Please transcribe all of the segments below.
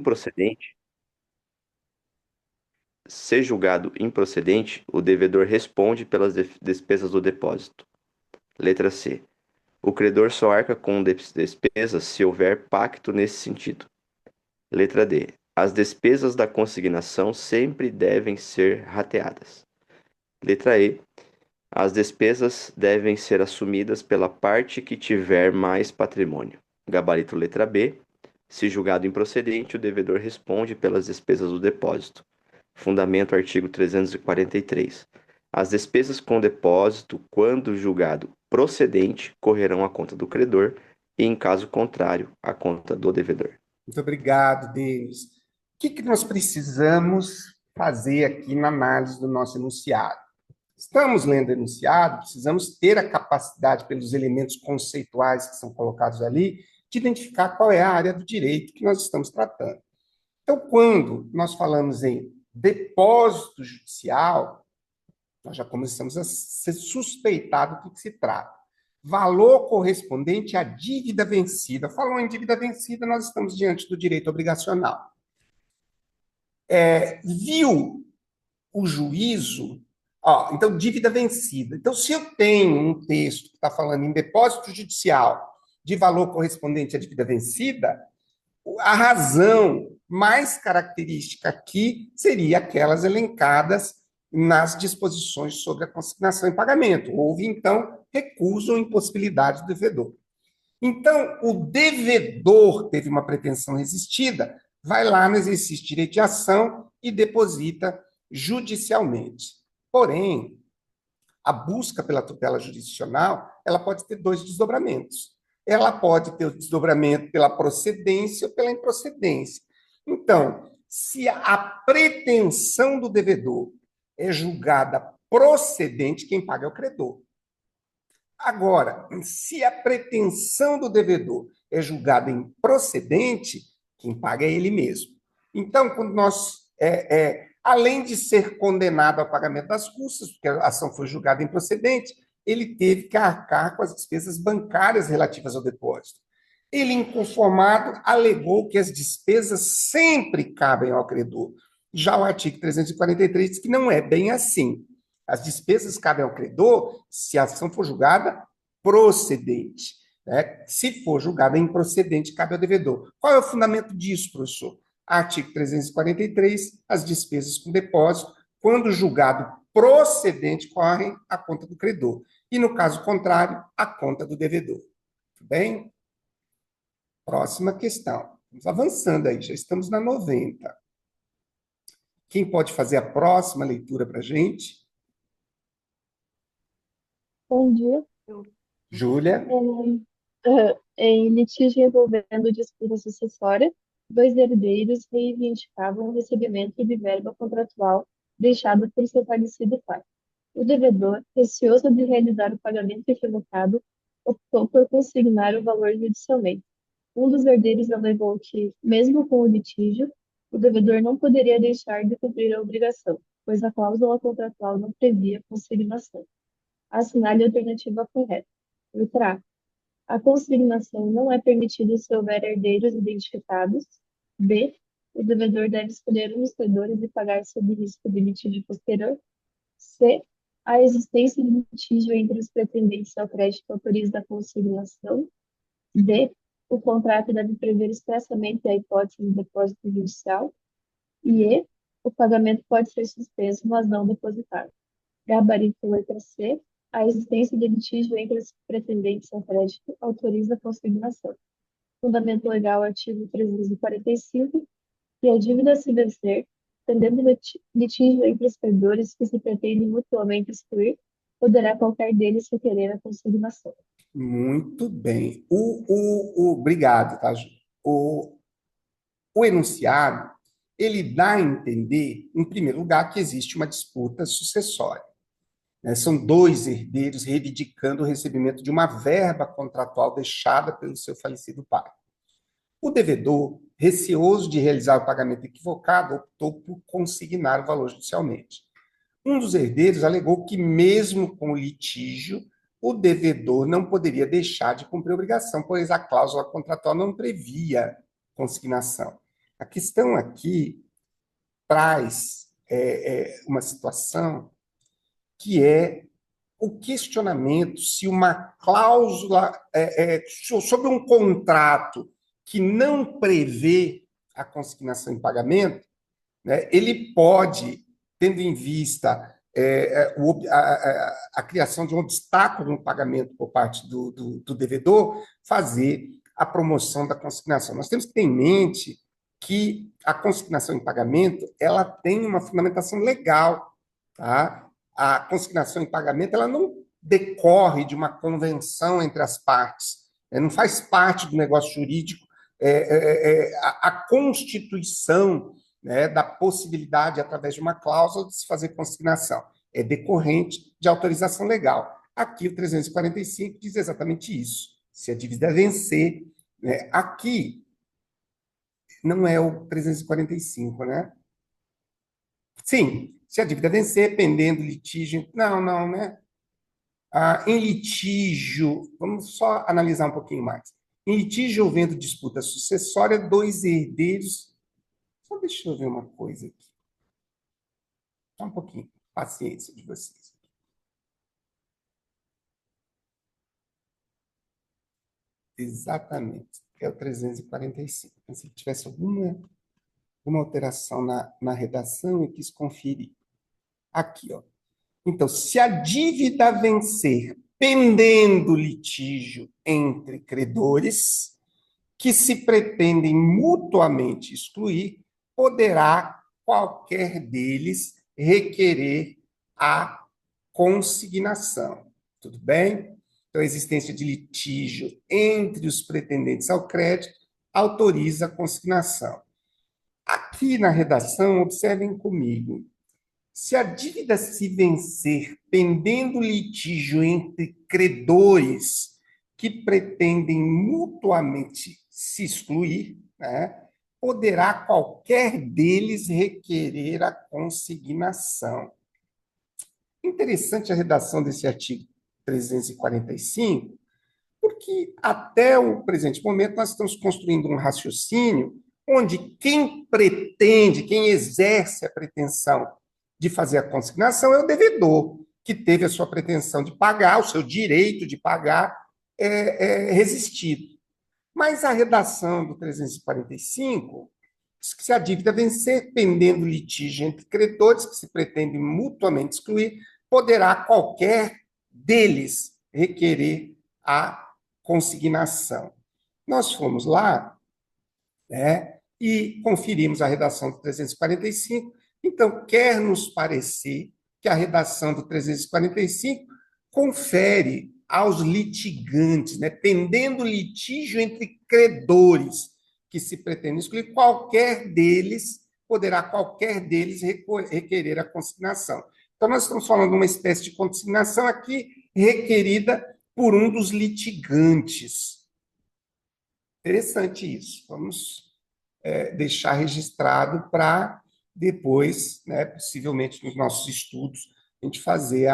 improcedente, se julgado improcedente, o devedor responde pelas despesas do depósito. Letra C. O credor só arca com despesas se houver pacto nesse sentido. Letra D. As despesas da consignação sempre devem ser rateadas. Letra E. As despesas devem ser assumidas pela parte que tiver mais patrimônio. Gabarito letra B. Se julgado improcedente, o devedor responde pelas despesas do depósito. Fundamento artigo 343. As despesas com depósito, quando julgado procedente, correrão à conta do credor e, em caso contrário, à conta do devedor. Muito obrigado, Denis. O que nós precisamos fazer aqui na análise do nosso enunciado? Estamos lendo o enunciado, precisamos ter a capacidade, pelos elementos conceituais que são colocados ali, de identificar qual é a área do direito que nós estamos tratando. Então, quando nós falamos em depósito judicial, nós já começamos a ser suspeitado do que se trata. Valor correspondente à dívida vencida. Falou em dívida vencida, nós estamos diante do direito obrigacional. Viu o juízo. Então, dívida vencida. Então, se eu tenho um texto que está falando em depósito judicial de valor correspondente à dívida vencida, a razão mais característica aqui seria aquelas elencadas nas disposições sobre a consignação e pagamento. Houve, então, recuso ou impossibilidade do devedor. Então, o devedor teve uma pretensão resistida, vai lá no exercício de direito de ação e deposita judicialmente. Porém, a busca pela tutela jurisdicional, ela pode ter dois desdobramentos. Ela pode ter o desdobramento pela procedência ou pela improcedência. Então, se a pretensão do devedor é julgada procedente, quem paga é o credor. Agora, se a pretensão do devedor é julgada improcedente, quem paga é ele mesmo. Então, quando além de ser condenado ao pagamento das custas, porque a ação foi julgada improcedente, ele teve que arcar com as despesas bancárias relativas ao depósito. Ele, inconformado, alegou que as despesas sempre cabem ao credor. Já o artigo 343 diz que não é bem assim. As despesas cabem ao credor se a ação for julgada procedente. Né? Se for julgada improcedente, cabe ao devedor. Qual é o fundamento disso, professor? Artigo 343, as despesas com depósito, quando julgado procedente, correm à conta do credor. E, no caso contrário, à conta do devedor. Tudo bem? Próxima questão. Vamos avançando aí, já estamos na 90. Quem pode fazer a próxima leitura para a gente? Bom dia. Júlia? Em litígio envolvendo disputa sucessória, dois herdeiros reivindicavam o recebimento de verba contratual deixada por seu falecido pai. O devedor, receoso de realizar o pagamento equivocado, optou por consignar o valor judicialmente. Um dos herdeiros alegou que, mesmo com o litígio, o devedor não poderia deixar de cumprir a obrigação, pois a cláusula contratual não previa consignação. Assinale a alternativa correta. Letra A. A consignação não é permitida se houver herdeiros identificados. B. O devedor deve escolher um dos credores e pagar sob risco de litígio posterior. C. A existência de litígio entre os pretendentes ao crédito autoriza a consignação. D. O contrato deve prever expressamente a hipótese de depósito judicial. E E. O pagamento pode ser suspenso, mas não depositado. Gabarito letra C. A existência de litígio entre os pretendentes ao crédito autoriza a consignação. Fundamento legal, artigo 345, que a dívida a se vencer, tendendo litígio entre os credores que se pretendem mutuamente excluir, poderá qualquer deles requerer a consignação. Muito bem. Obrigado, tá, Ju? O enunciado, ele dá a entender, em primeiro lugar, que existe uma disputa sucessória. Né? São dois herdeiros reivindicando o recebimento de uma verba contratual deixada pelo seu falecido pai. O devedor, receoso de realizar o pagamento equivocado, optou por consignar o valor judicialmente. Um dos herdeiros alegou que, mesmo com o litígio, o devedor não poderia deixar de cumprir a obrigação, pois a cláusula contratual não previa consignação. A questão aqui traz uma situação que é o questionamento se uma cláusula sobre um contrato que não prevê a consignação em pagamento, né, ele pode, tendo em vista a criação de um obstáculo no pagamento por parte do devedor, fazer a promoção da consignação. Nós temos que ter em mente que a consignação em pagamento ela tem uma fundamentação legal, tá? A consignação em pagamento ela não decorre de uma convenção entre as partes, não faz parte do negócio jurídico a constituição, né, da possibilidade, através de uma cláusula, de se fazer consignação. É decorrente de autorização legal. Aqui o 345 diz exatamente isso. Se a dívida vencer, né, aqui não é o 345, né? Sim, se a dívida vencer, pendendo litígio. Não, né? Em litígio, vamos só analisar um pouquinho mais. Em litígio, havendo disputa sucessória, dois herdeiros. Só deixa eu ver uma coisa aqui. Só um pouquinho. Paciência de vocês. Exatamente. É o 345. Pensei que tivesse alguma alteração na redação e quis conferir. Aqui, ó. Então, se a dívida vencer pendendo litígio entre credores que se pretendem mutuamente excluir, poderá qualquer deles requerer a consignação. Tudo bem? Então, a existência de litígio entre os pretendentes ao crédito autoriza a consignação. Aqui na redação, observem comigo, se a dívida se vencer pendendo litígio entre credores que pretendem mutuamente se excluir, né, poderá qualquer deles requerer a consignação. Interessante a redação desse artigo 345, porque até o presente momento nós estamos construindo um raciocínio onde quem pretende, quem exerce a pretensão de fazer a consignação é o devedor, que teve a sua pretensão de pagar, o seu direito de pagar resistido. Mas a redação do 345 diz que se a dívida vencer, pendendo litígio entre credores que se pretendem mutuamente excluir, poderá qualquer deles requerer a consignação. Nós fomos lá, né, e conferimos a redação do 345. Então, quer nos parecer que a redação do 345 confere aos litigantes, né, pendendo litígio entre credores que se pretendem excluir, qualquer deles requerer a consignação. Então, nós estamos falando de uma espécie de consignação aqui requerida por um dos litigantes. Interessante isso. Vamos deixar registrado para depois, né, possivelmente nos nossos estudos, a gente fazer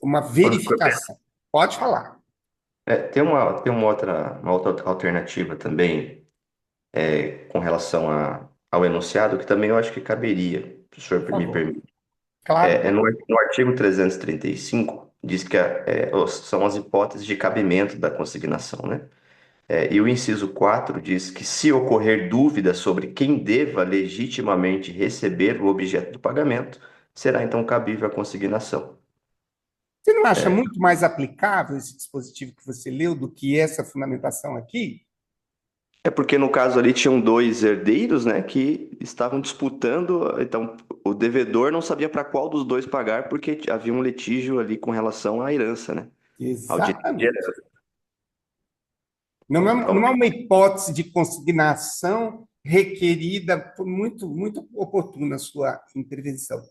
uma verificação. Pode falar. Tem uma outra alternativa também com relação ao enunciado, que também eu acho que caberia, se o senhor me permite. Claro. No artigo 335, diz que são as hipóteses de cabimento da consignação, né? E o inciso 4 diz que se ocorrer dúvida sobre quem deva legitimamente receber o objeto do pagamento, será então cabível a consignação. Você não acha muito mais aplicável esse dispositivo que você leu do que essa fundamentação aqui? É porque no caso ali tinham dois herdeiros, né, que estavam disputando, então o devedor não sabia para qual dos dois pagar porque havia um litígio ali com relação à herança, né? Ao direito de Exatamente. herança. Não é Então, uma hipótese de consignação requerida, foi muito oportuna a sua intervenção.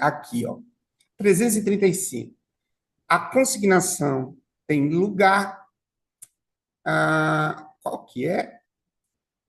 Aqui, ó, 335. A consignação tem lugar. Qual que é?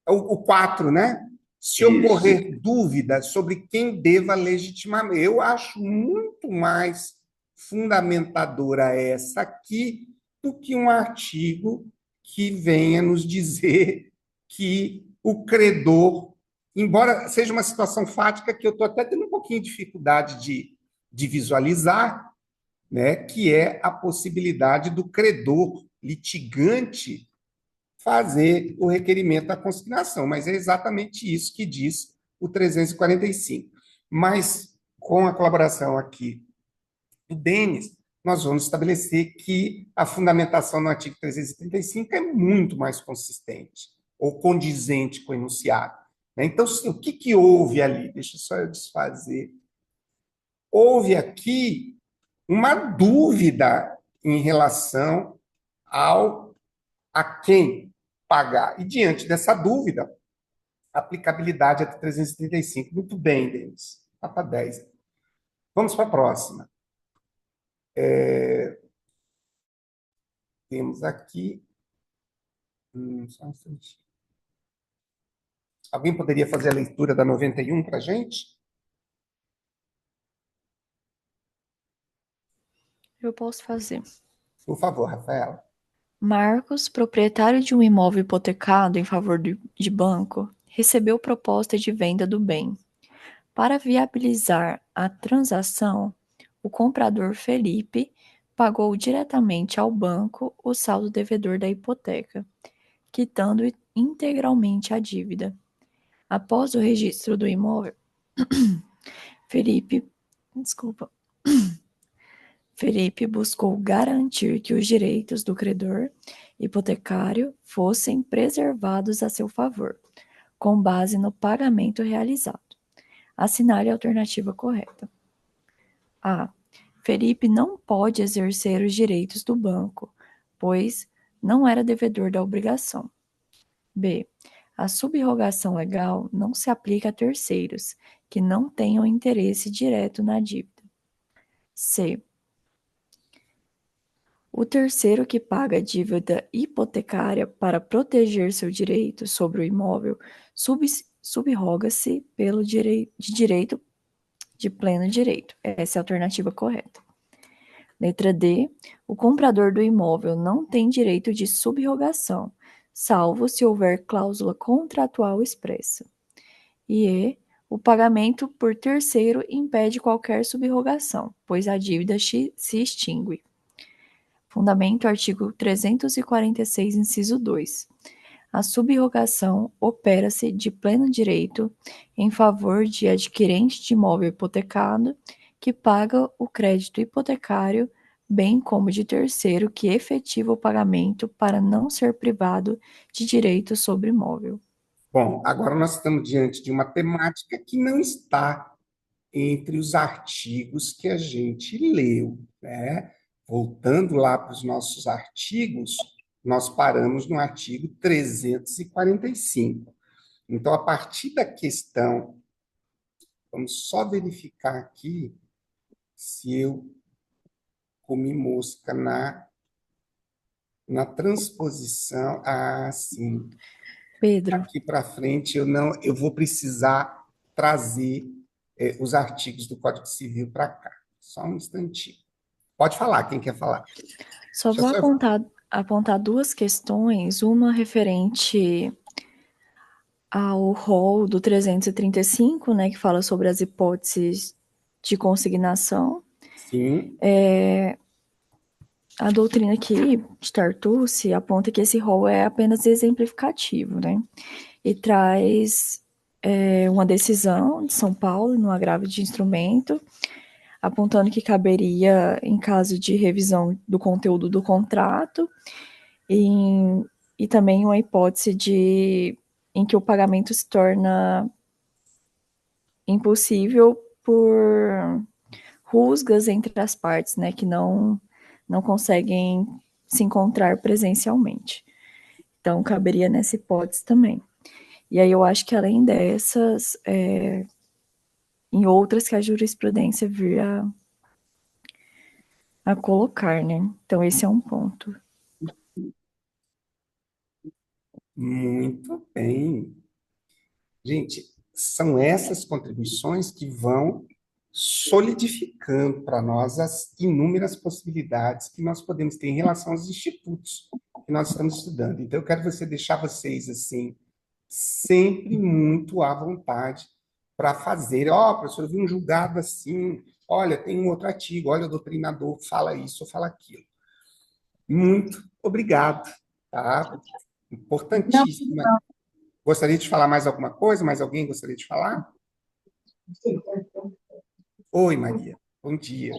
O 4, né? Se ocorrer dúvida sobre quem deva legitimamente. Eu acho muito mais fundamentadora essa aqui do que um artigo que venha nos dizer que o credor, embora seja uma situação fática que eu estou até tendo um pouquinho de dificuldade de visualizar, né, que é a possibilidade do credor litigante fazer o requerimento da consignação, mas é exatamente isso que diz o 345. Mas, com a colaboração aqui do Denis, nós vamos estabelecer que a fundamentação no artigo 335 é muito mais consistente ou condizente com o enunciado. Então, o que houve ali? Deixa só eu desfazer. Houve aqui uma dúvida em relação ao a quem pagar. E diante dessa dúvida, a aplicabilidade é de 335. Muito bem, Denis. Nota 10. Vamos para a próxima. Temos aqui. Só um instantinho. Alguém poderia fazer a leitura da 91 para a gente? Eu posso fazer. Por favor, Rafaela. Marcos, proprietário de um imóvel hipotecado em favor de banco, recebeu proposta de venda do bem. Para viabilizar a transação, o comprador Felipe pagou diretamente ao banco o saldo devedor da hipoteca, quitando integralmente a dívida. Após o registro do imóvel, Felipe buscou garantir que os direitos do credor hipotecário fossem preservados a seu favor, com base no pagamento realizado. Assinale a alternativa correta. A. Felipe não pode exercer os direitos do banco, pois não era devedor da obrigação. B. A subrogação legal não se aplica a terceiros que não tenham interesse direto na dívida. C. O terceiro que paga a dívida hipotecária para proteger seu direito sobre o imóvel subroga-se pelo direito de pleno direito. Essa é a alternativa correta. Letra D. O comprador do imóvel não tem direito de subrogação, salvo se houver cláusula contratual expressa. E E. O pagamento por terceiro impede qualquer subrogação, pois a dívida se extingue. Fundamento artigo 346, inciso 2. A subrogação opera-se de pleno direito em favor de adquirente de imóvel hipotecado que paga o crédito hipotecário, bem como de terceiro que efetiva o pagamento para não ser privado de direito sobre imóvel. Bom, agora nós estamos diante de uma temática que não está entre os artigos que a gente leu, né? Voltando lá para os nossos artigos, nós paramos no artigo 345. Então, a partir da questão, vamos só verificar aqui se eu comi mosca na transposição. Ah, sim. Pedro, Aqui para frente eu vou precisar trazer os artigos do Código Civil para cá. Só um instantinho. Pode falar, quem quer falar? só vou apontar duas questões, uma referente ao rol do 335, né, que fala sobre as hipóteses de consignação. Sim. A doutrina aqui de Tartucci aponta que esse rol é apenas exemplificativo, né, e traz uma decisão de São Paulo no agravo de instrumento, apontando que caberia em caso de revisão do conteúdo do contrato e também uma hipótese em que o pagamento se torna impossível por rusgas entre as partes, né, que não conseguem se encontrar presencialmente. Então, caberia nessa hipótese também. E aí eu acho que além dessas, em outras que a jurisprudência vir a colocar, né? Então, esse é um ponto. Muito bem. Gente, são essas contribuições que vão solidificando para nós as inúmeras possibilidades que nós podemos ter em relação aos institutos que nós estamos estudando. Então, eu quero deixar vocês assim sempre muito à vontade para fazer. Ó, professor, eu vi um julgado assim, olha, tem um outro artigo, olha, o doutrinador fala isso ou fala aquilo. Muito obrigado, tá? Não, Importantíssima. Gostaria de falar mais alguma coisa? Mais alguém gostaria de falar? Oi, Maria. Bom dia.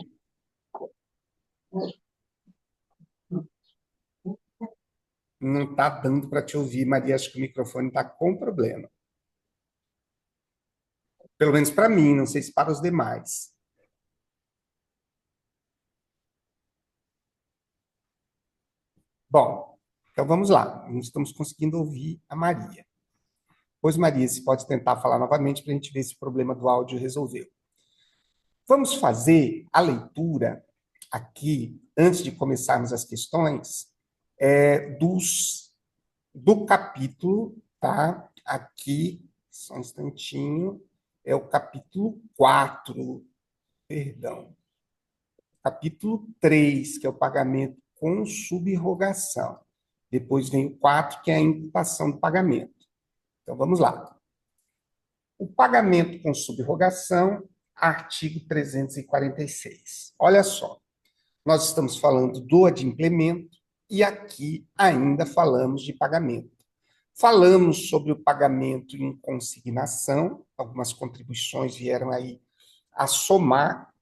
Não está dando para te ouvir, Maria. Acho que o microfone está com problema. Pelo menos para mim, não sei se para os demais. Bom, então vamos lá. Não estamos conseguindo ouvir a Maria. Pois, Maria, você pode tentar falar novamente para a gente ver se o problema do áudio resolveu. Vamos fazer a leitura aqui, antes de começarmos as questões, do capítulo, tá? Aqui, só um instantinho, é o capítulo 4, perdão. Capítulo 3, que é o pagamento com subrogação. Depois vem o 4, que é a imputação do pagamento. Então, vamos lá. O pagamento com subrogação, artigo 346. Olha só, nós estamos falando do adimplemento e aqui ainda falamos de pagamento. Falamos sobre o pagamento em consignação, algumas contribuições vieram aí a somar,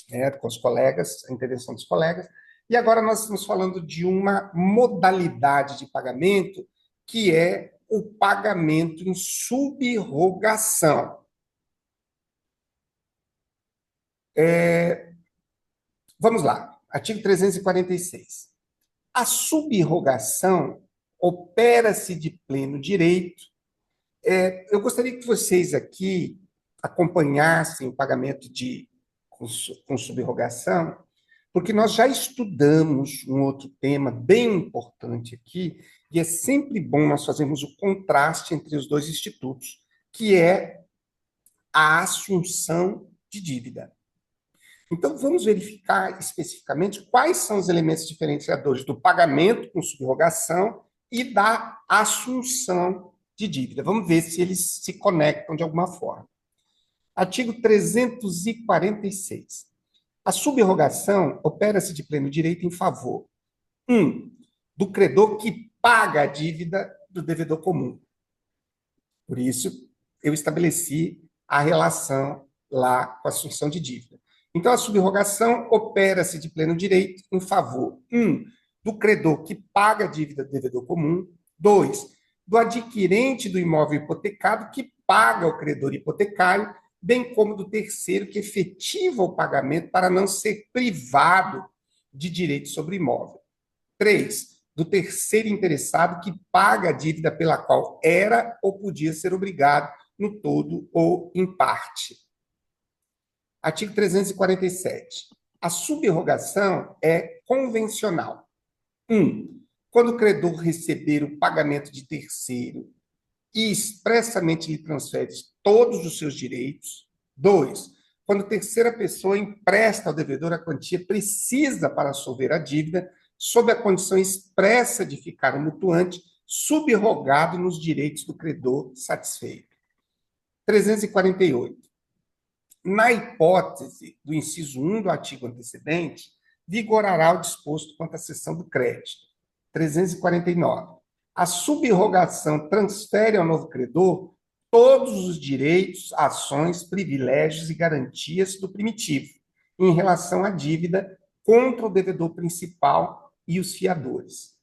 né, com os colegas, a intervenção dos colegas, e agora nós estamos falando de uma modalidade de pagamento que é o pagamento em subrogação. Vamos lá, artigo 346. A subrogação opera-se de pleno direito. Eu gostaria que vocês aqui acompanhassem o pagamento com subrogação, porque nós já estudamos um outro tema bem importante aqui, e é sempre bom nós fazermos o contraste entre os dois institutos, que é a assunção de dívida. Então, vamos verificar especificamente quais são os elementos diferenciadores do pagamento com subrogação e da assunção de dívida. Vamos ver se eles se conectam de alguma forma. Artigo 346. A subrogação opera-se de pleno direito em favor, 1. Do credor que paga a dívida do devedor comum. Por isso, eu estabeleci a relação lá com a assunção de dívida. Então, a subrogação opera-se de pleno direito em favor, 1. Do credor que paga a dívida do devedor comum. 2. Do adquirente do imóvel hipotecado que paga o credor hipotecário, bem como do terceiro que efetiva o pagamento para não ser privado de direito sobre o imóvel. 3. Do terceiro interessado que paga a dívida pela qual era ou podia ser obrigado no todo ou em parte. Artigo 347. A subrogação é convencional. 1. Quando o credor receber o pagamento de terceiro e expressamente lhe transfere todos os seus direitos. 2. Quando terceira pessoa empresta ao devedor a quantia precisa para solver a dívida, sob a condição expressa de ficar o mutuante subrogado nos direitos do credor satisfeito. 348. Na hipótese do inciso 1 do artigo antecedente, vigorará o disposto quanto à cessão do crédito. 349. A subrogação transfere ao novo credor todos os direitos, ações, privilégios e garantias do primitivo em relação à dívida contra o devedor principal e os fiadores.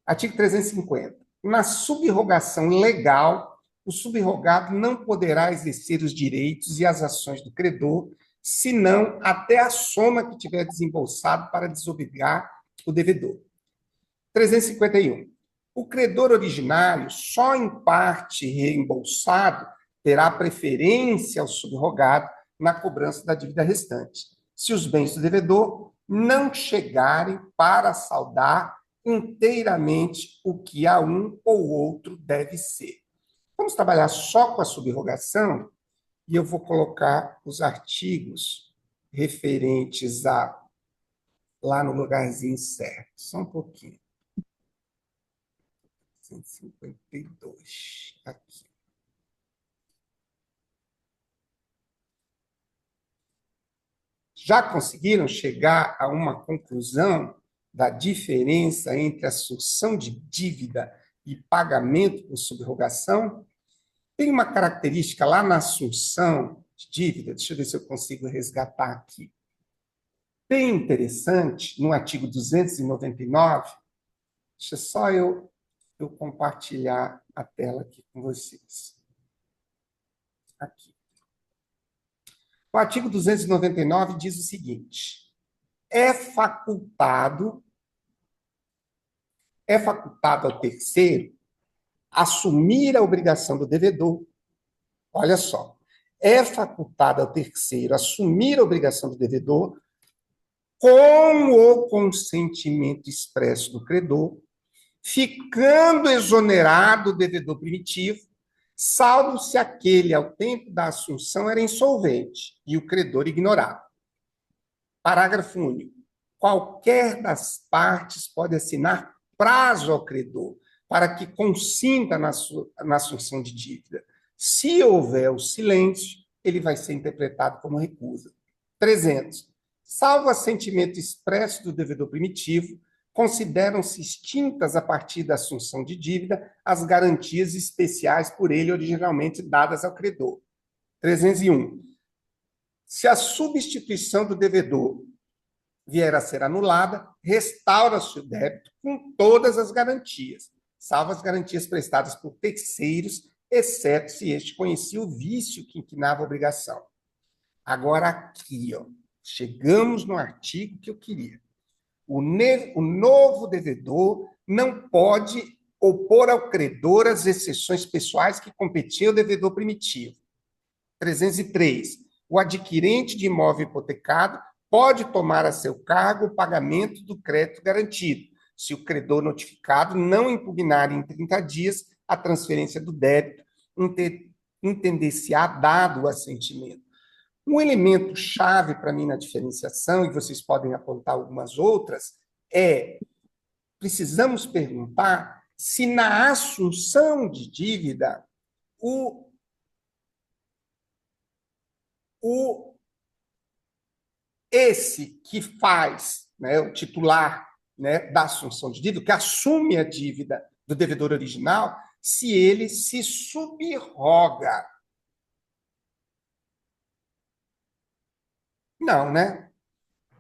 Artigo 350. Na subrogação legal, o subrogado não poderá exercer os direitos e as ações do credor, senão até a soma que tiver desembolsado para desobrigar o devedor. 351. O credor originário, só em parte reembolsado, terá preferência ao subrogado na cobrança da dívida restante, se os bens do devedor não chegarem para saldar inteiramente o que a um ou outro deve ser. Vamos trabalhar só com a subrogação e eu vou colocar os artigos referentes a lá no lugarzinho certo. Só um pouquinho. 252. Aqui. Já conseguiram chegar a uma conclusão da diferença entre assunção de dívida e pagamento por subrogação? Tem uma característica lá na assunção de dívida, deixa eu ver se eu consigo resgatar aqui. Bem interessante, no artigo 299, deixa só eu compartilhar a tela aqui com vocês. Aqui. O artigo 299 diz o seguinte: é facultado ao terceiro assumir a obrigação do devedor. Olha só, é facultado ao terceiro assumir a obrigação do devedor com o consentimento expresso do credor, ficando exonerado o devedor primitivo, salvo se aquele, ao tempo da assunção, era insolvente e o credor ignorado. Parágrafo único. Qualquer das partes pode assinar prazo ao credor para que consinta na assunção de dívida. Se houver o silêncio, ele vai ser interpretado como recusa. 300. Salvo assentimento expresso do devedor primitivo, consideram-se extintas a partir da assunção de dívida as garantias especiais por ele originalmente dadas ao credor. 301. Se a substituição do devedor vier a ser anulada, restaura-se o débito com todas as garantias, salvo as garantias prestadas por terceiros, exceto se este conhecia o vício que inquinava a obrigação. Agora aqui, ó, chegamos no artigo que eu queria. O novo devedor não pode opor ao credor as exceções pessoais que competiam ao devedor primitivo. 303. O adquirente de imóvel hipotecado pode tomar a seu cargo o pagamento do crédito garantido, se o credor notificado não impugnar em 30 dias a transferência do débito, entender-se-á dado o assentimento. Um elemento chave para mim na diferenciação, e vocês podem apontar algumas outras, precisamos perguntar se na assunção de dívida esse que faz, né, o titular, né, da assunção de dívida, que assume a dívida do devedor original, se ele se subroga. Não, né?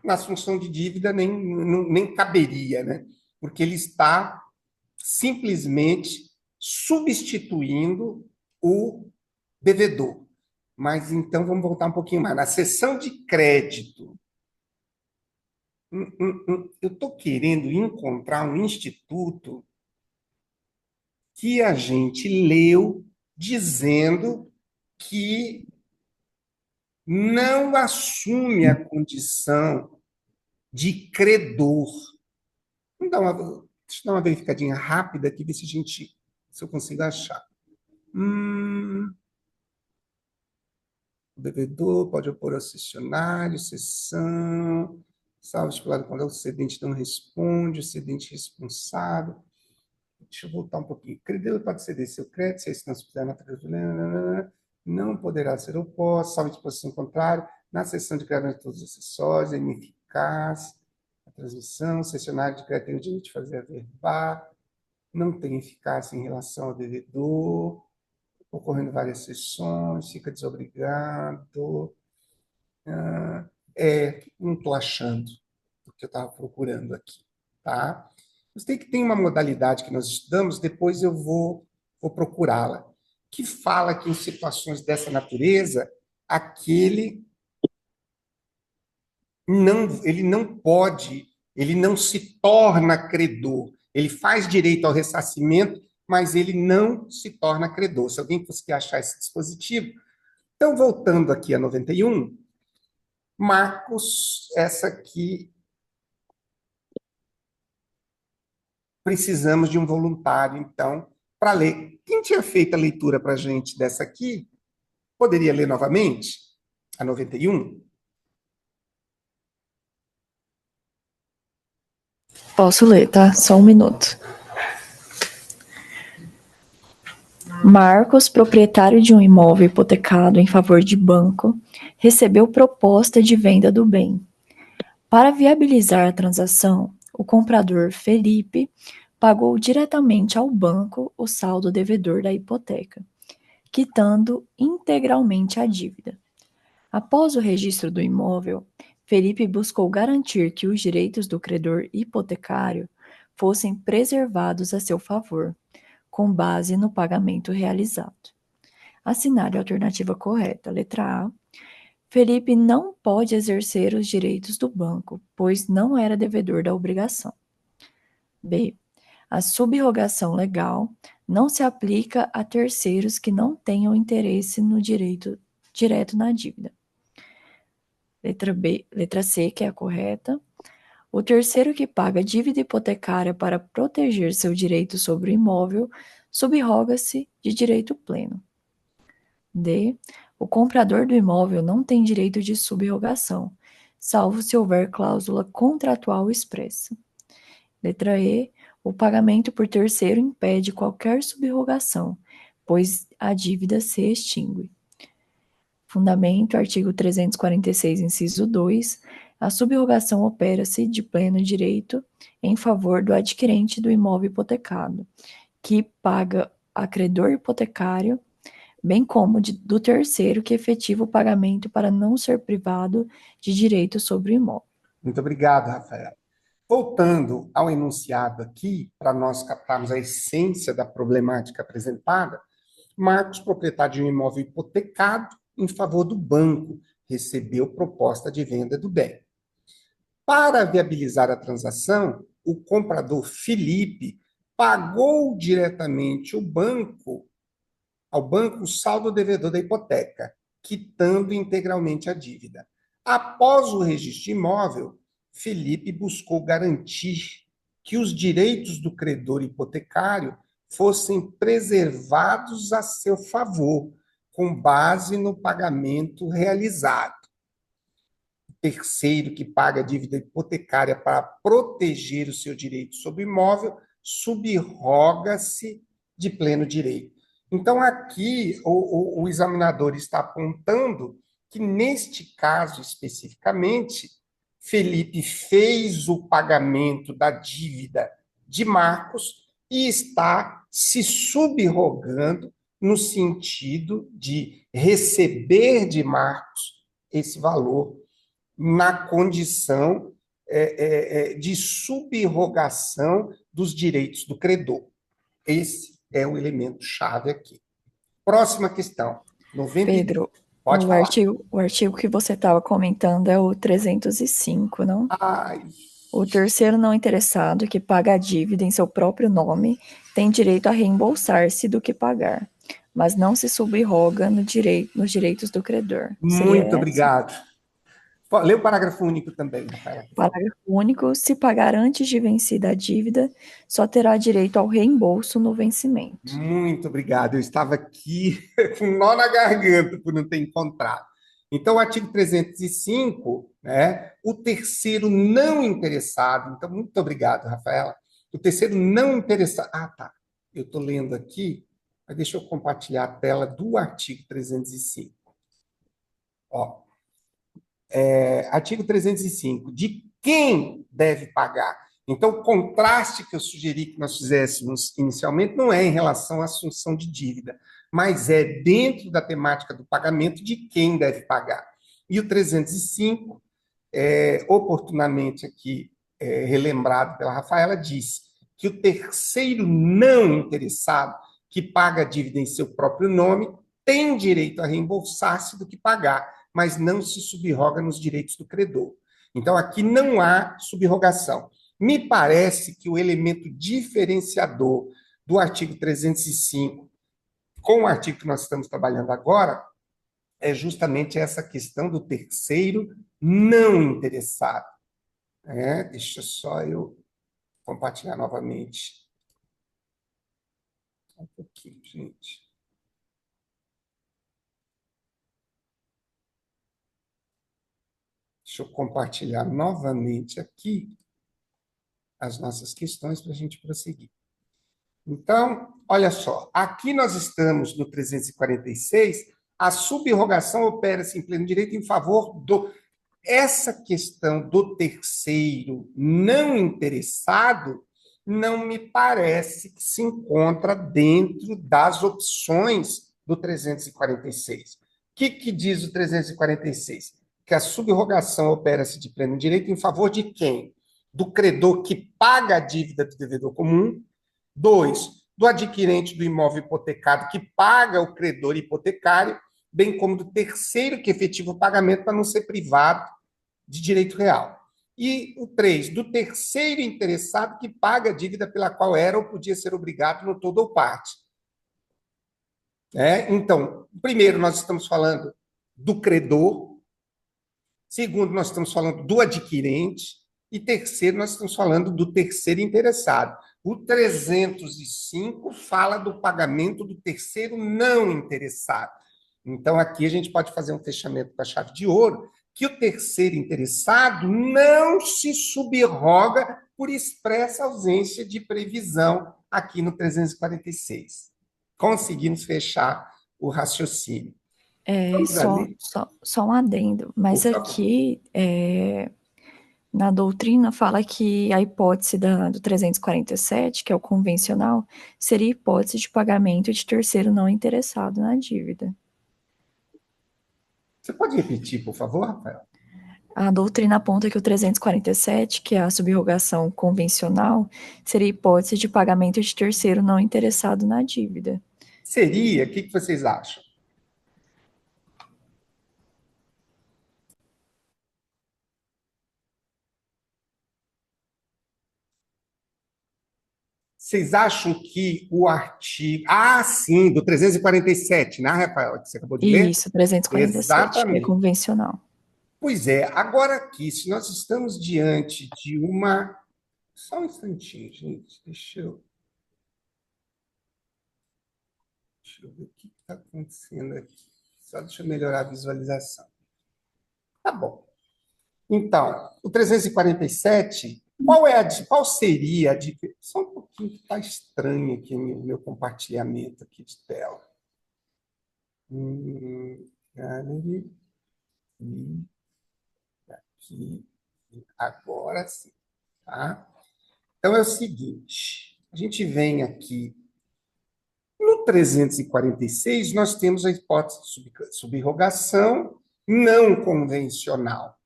Na assunção de dívida nem caberia, né? Porque ele está simplesmente substituindo o devedor. Mas então vamos voltar um pouquinho mais. Na seção de crédito, eu estou querendo encontrar um instituto que a gente leu dizendo que não assume a condição de credor. Deixa eu dar uma verificadinha rápida aqui, ver se eu consigo achar. O devedor pode opor ao cessionário, cessão, salvo estipulado quando o cedente não responde, o cedente responsável. Deixa eu voltar um pouquinho. O credor pode ceder seu crédito, se esse não se puder na não poderá ser oposto, salvo disposição contrária, na cessão de crédito de todos os acessórios, é ineficaz, a transmissão, o cessionário de crédito tem o direito de fazer averbar, não tem eficácia em relação ao devedor, ocorrendo várias sessões, fica desobrigado. Não estou achando o que eu estava procurando aqui, tá? Mas tem uma modalidade que nós estudamos, depois eu vou procurá-la, que fala que em situações dessa natureza, ele não pode, ele não se torna credor, ele faz direito ao ressarcimento, mas ele não se torna credor. Se alguém conseguir achar esse dispositivo. Então, voltando aqui a 91, Marcos, essa aqui, precisamos de um voluntário, então, para ler. Quem tinha feito a leitura para a gente dessa aqui, poderia ler novamente? A 91? Posso ler, tá? Só um minuto. Marcos, proprietário de um imóvel hipotecado em favor de banco, recebeu proposta de venda do bem. Para viabilizar a transação, o comprador Felipe pagou diretamente ao banco o saldo devedor da hipoteca, quitando integralmente a dívida. Após o registro do imóvel, Felipe buscou garantir que os direitos do credor hipotecário fossem preservados a seu favor, com base no pagamento realizado. Assinale a alternativa correta. Letra A. Felipe não pode exercer os direitos do banco, pois não era devedor da obrigação. B. A subrogação legal não se aplica a terceiros que não tenham interesse no direito direto na dívida. Letra C, que é a correta. O terceiro que paga dívida hipotecária para proteger seu direito sobre o imóvel subroga-se de direito pleno. D. O comprador do imóvel não tem direito de subrogação, salvo se houver cláusula contratual expressa. Letra E. O pagamento por terceiro impede qualquer subrogação, pois a dívida se extingue. Fundamento, artigo 346, inciso 2. A subrogação opera-se de pleno direito em favor do adquirente do imóvel hipotecado, que paga a credor hipotecário, bem como do terceiro que efetiva o pagamento para não ser privado de direito sobre o imóvel. Muito obrigado, Rafael. Voltando ao enunciado aqui, para nós captarmos a essência da problemática apresentada, Marcos, proprietário de um imóvel hipotecado em favor do banco, recebeu proposta de venda do bem. Para viabilizar a transação, o comprador Felipe pagou diretamente ao banco o saldo devedor da hipoteca, quitando integralmente a dívida. Após o registro de imóvel, Felipe buscou garantir que os direitos do credor hipotecário fossem preservados a seu favor, com base no pagamento realizado. O terceiro que paga a dívida hipotecária para proteger o seu direito sobre o imóvel subroga-se de pleno direito. Então, aqui, o examinador está apontando que, neste caso especificamente, Felipe fez o pagamento da dívida de Marcos e está se subrogando no sentido de receber de Marcos esse valor na condição de subrogação dos direitos do credor. Esse é o elemento-chave aqui. Próxima questão. Pedro, Pode falar. o artigo que você estava comentando é o 305, não? Ai. O terceiro não interessado, que paga a dívida em seu próprio nome, tem direito a reembolsar-se do que pagar, mas não se subroga nos direitos do credor. Muito obrigado. Lê o parágrafo único também, Rafael. Parágrafo único. Se pagar antes de vencida a dívida, só terá direito ao reembolso no vencimento. Muito obrigado. Eu estava aqui com um nó na garganta por não ter encontrado. Então, o artigo 305, né, o terceiro não interessado. Então, muito obrigado, Rafaela. O terceiro não interessado. Ah, tá. Eu estou lendo aqui, mas deixa eu compartilhar a tela do artigo 305. Ó. Artigo 305, de quem deve pagar. Então, o contraste que eu sugeri que nós fizéssemos inicialmente não é em relação à assunção de dívida, mas é dentro da temática do pagamento de quem deve pagar. E o 305, oportunamente aqui relembrado pela Rafaela, diz que o terceiro não interessado, que paga a dívida em seu próprio nome, tem direito a reembolsar-se do que pagar, mas não se subroga nos direitos do credor. Então, aqui não há subrogação. Me parece que o elemento diferenciador do artigo 305 com o artigo que nós estamos trabalhando agora é justamente essa questão do terceiro não interessado. Deixa só eu compartilhar novamente. Um pouquinho, gente. Deixa eu compartilhar novamente aqui as nossas questões para a gente prosseguir. Então, olha só, aqui nós estamos no 346, a subrrogação opera-se em pleno direito em favor do... Essa questão do terceiro não interessado não me parece que se encontra dentro das opções do 346. O que diz o 346? Que a subrrogação opera-se de pleno direito em favor de quem? Do credor que paga a dívida do devedor comum. 2, do adquirente do imóvel hipotecado que paga o credor hipotecário, bem como do terceiro que efetiva o pagamento para não ser privado de direito real. E o 3, do terceiro interessado que paga a dívida pela qual era ou podia ser obrigado no todo ou parte. Então, primeiro, nós estamos falando do credor. Segundo, nós estamos falando do adquirente. E terceiro, nós estamos falando do terceiro interessado. O 305 fala do pagamento do terceiro não interessado. Então, aqui a gente pode fazer um fechamento com a chave de ouro, que o terceiro interessado não se subroga por expressa ausência de previsão aqui no 346. Conseguimos fechar o raciocínio. Só um adendo, mas aqui na doutrina fala que a hipótese do 347, que é o convencional, seria hipótese de pagamento de terceiro não interessado na dívida. Você pode repetir, por favor, Rafael? A doutrina aponta que o 347, que é a subrrogação convencional, seria hipótese de pagamento de terceiro não interessado na dívida. Seria? O que vocês acham? Vocês acham que o artigo... Ah, sim, do 347, né, Rafael, que você acabou de ler? Isso, 347, Exatamente. é convencional. Pois é, agora aqui, se nós estamos diante de uma... Só um instantinho, gente, deixa eu ver o que está acontecendo aqui. Só deixa eu melhorar a visualização. Tá bom. Então, o 347, qual seria a diferença? Só um pouquinho que está estranho aqui o meu compartilhamento aqui de tela. Gallery, e aqui, agora sim, tá? Então, é o seguinte, a gente vem aqui, no 346, nós temos a hipótese de subrrogação não convencional.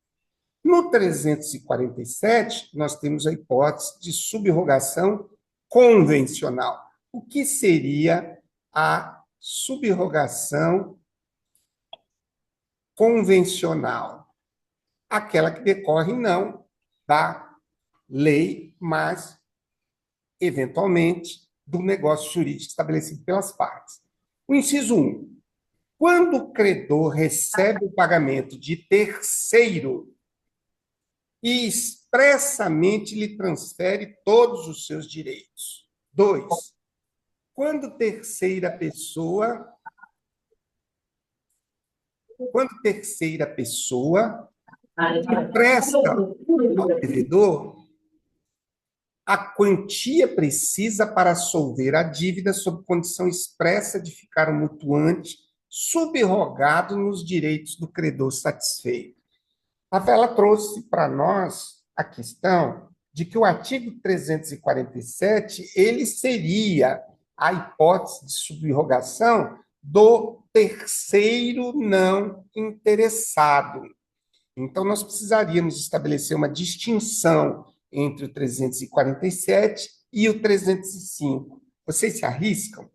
No 347, nós temos a hipótese de subrrogação convencional. O que seria a subrrogação convencional? Aquela que decorre não da lei, mas, eventualmente, do negócio jurídico estabelecido pelas partes. O inciso 1. Quando o credor recebe o pagamento de terceiro e expressamente lhe transfere todos os seus direitos. 2. Quando terceira pessoa empresta ao devedor a quantia precisa para solver a dívida sob condição expressa de ficar o mutuante subrogado nos direitos do credor satisfeito. Rafaela trouxe para nós a questão de que o artigo 347 ele seria a hipótese de subrrogação do terceiro não interessado. Então, nós precisaríamos estabelecer uma distinção entre o 347 e o 305. Vocês se arriscam?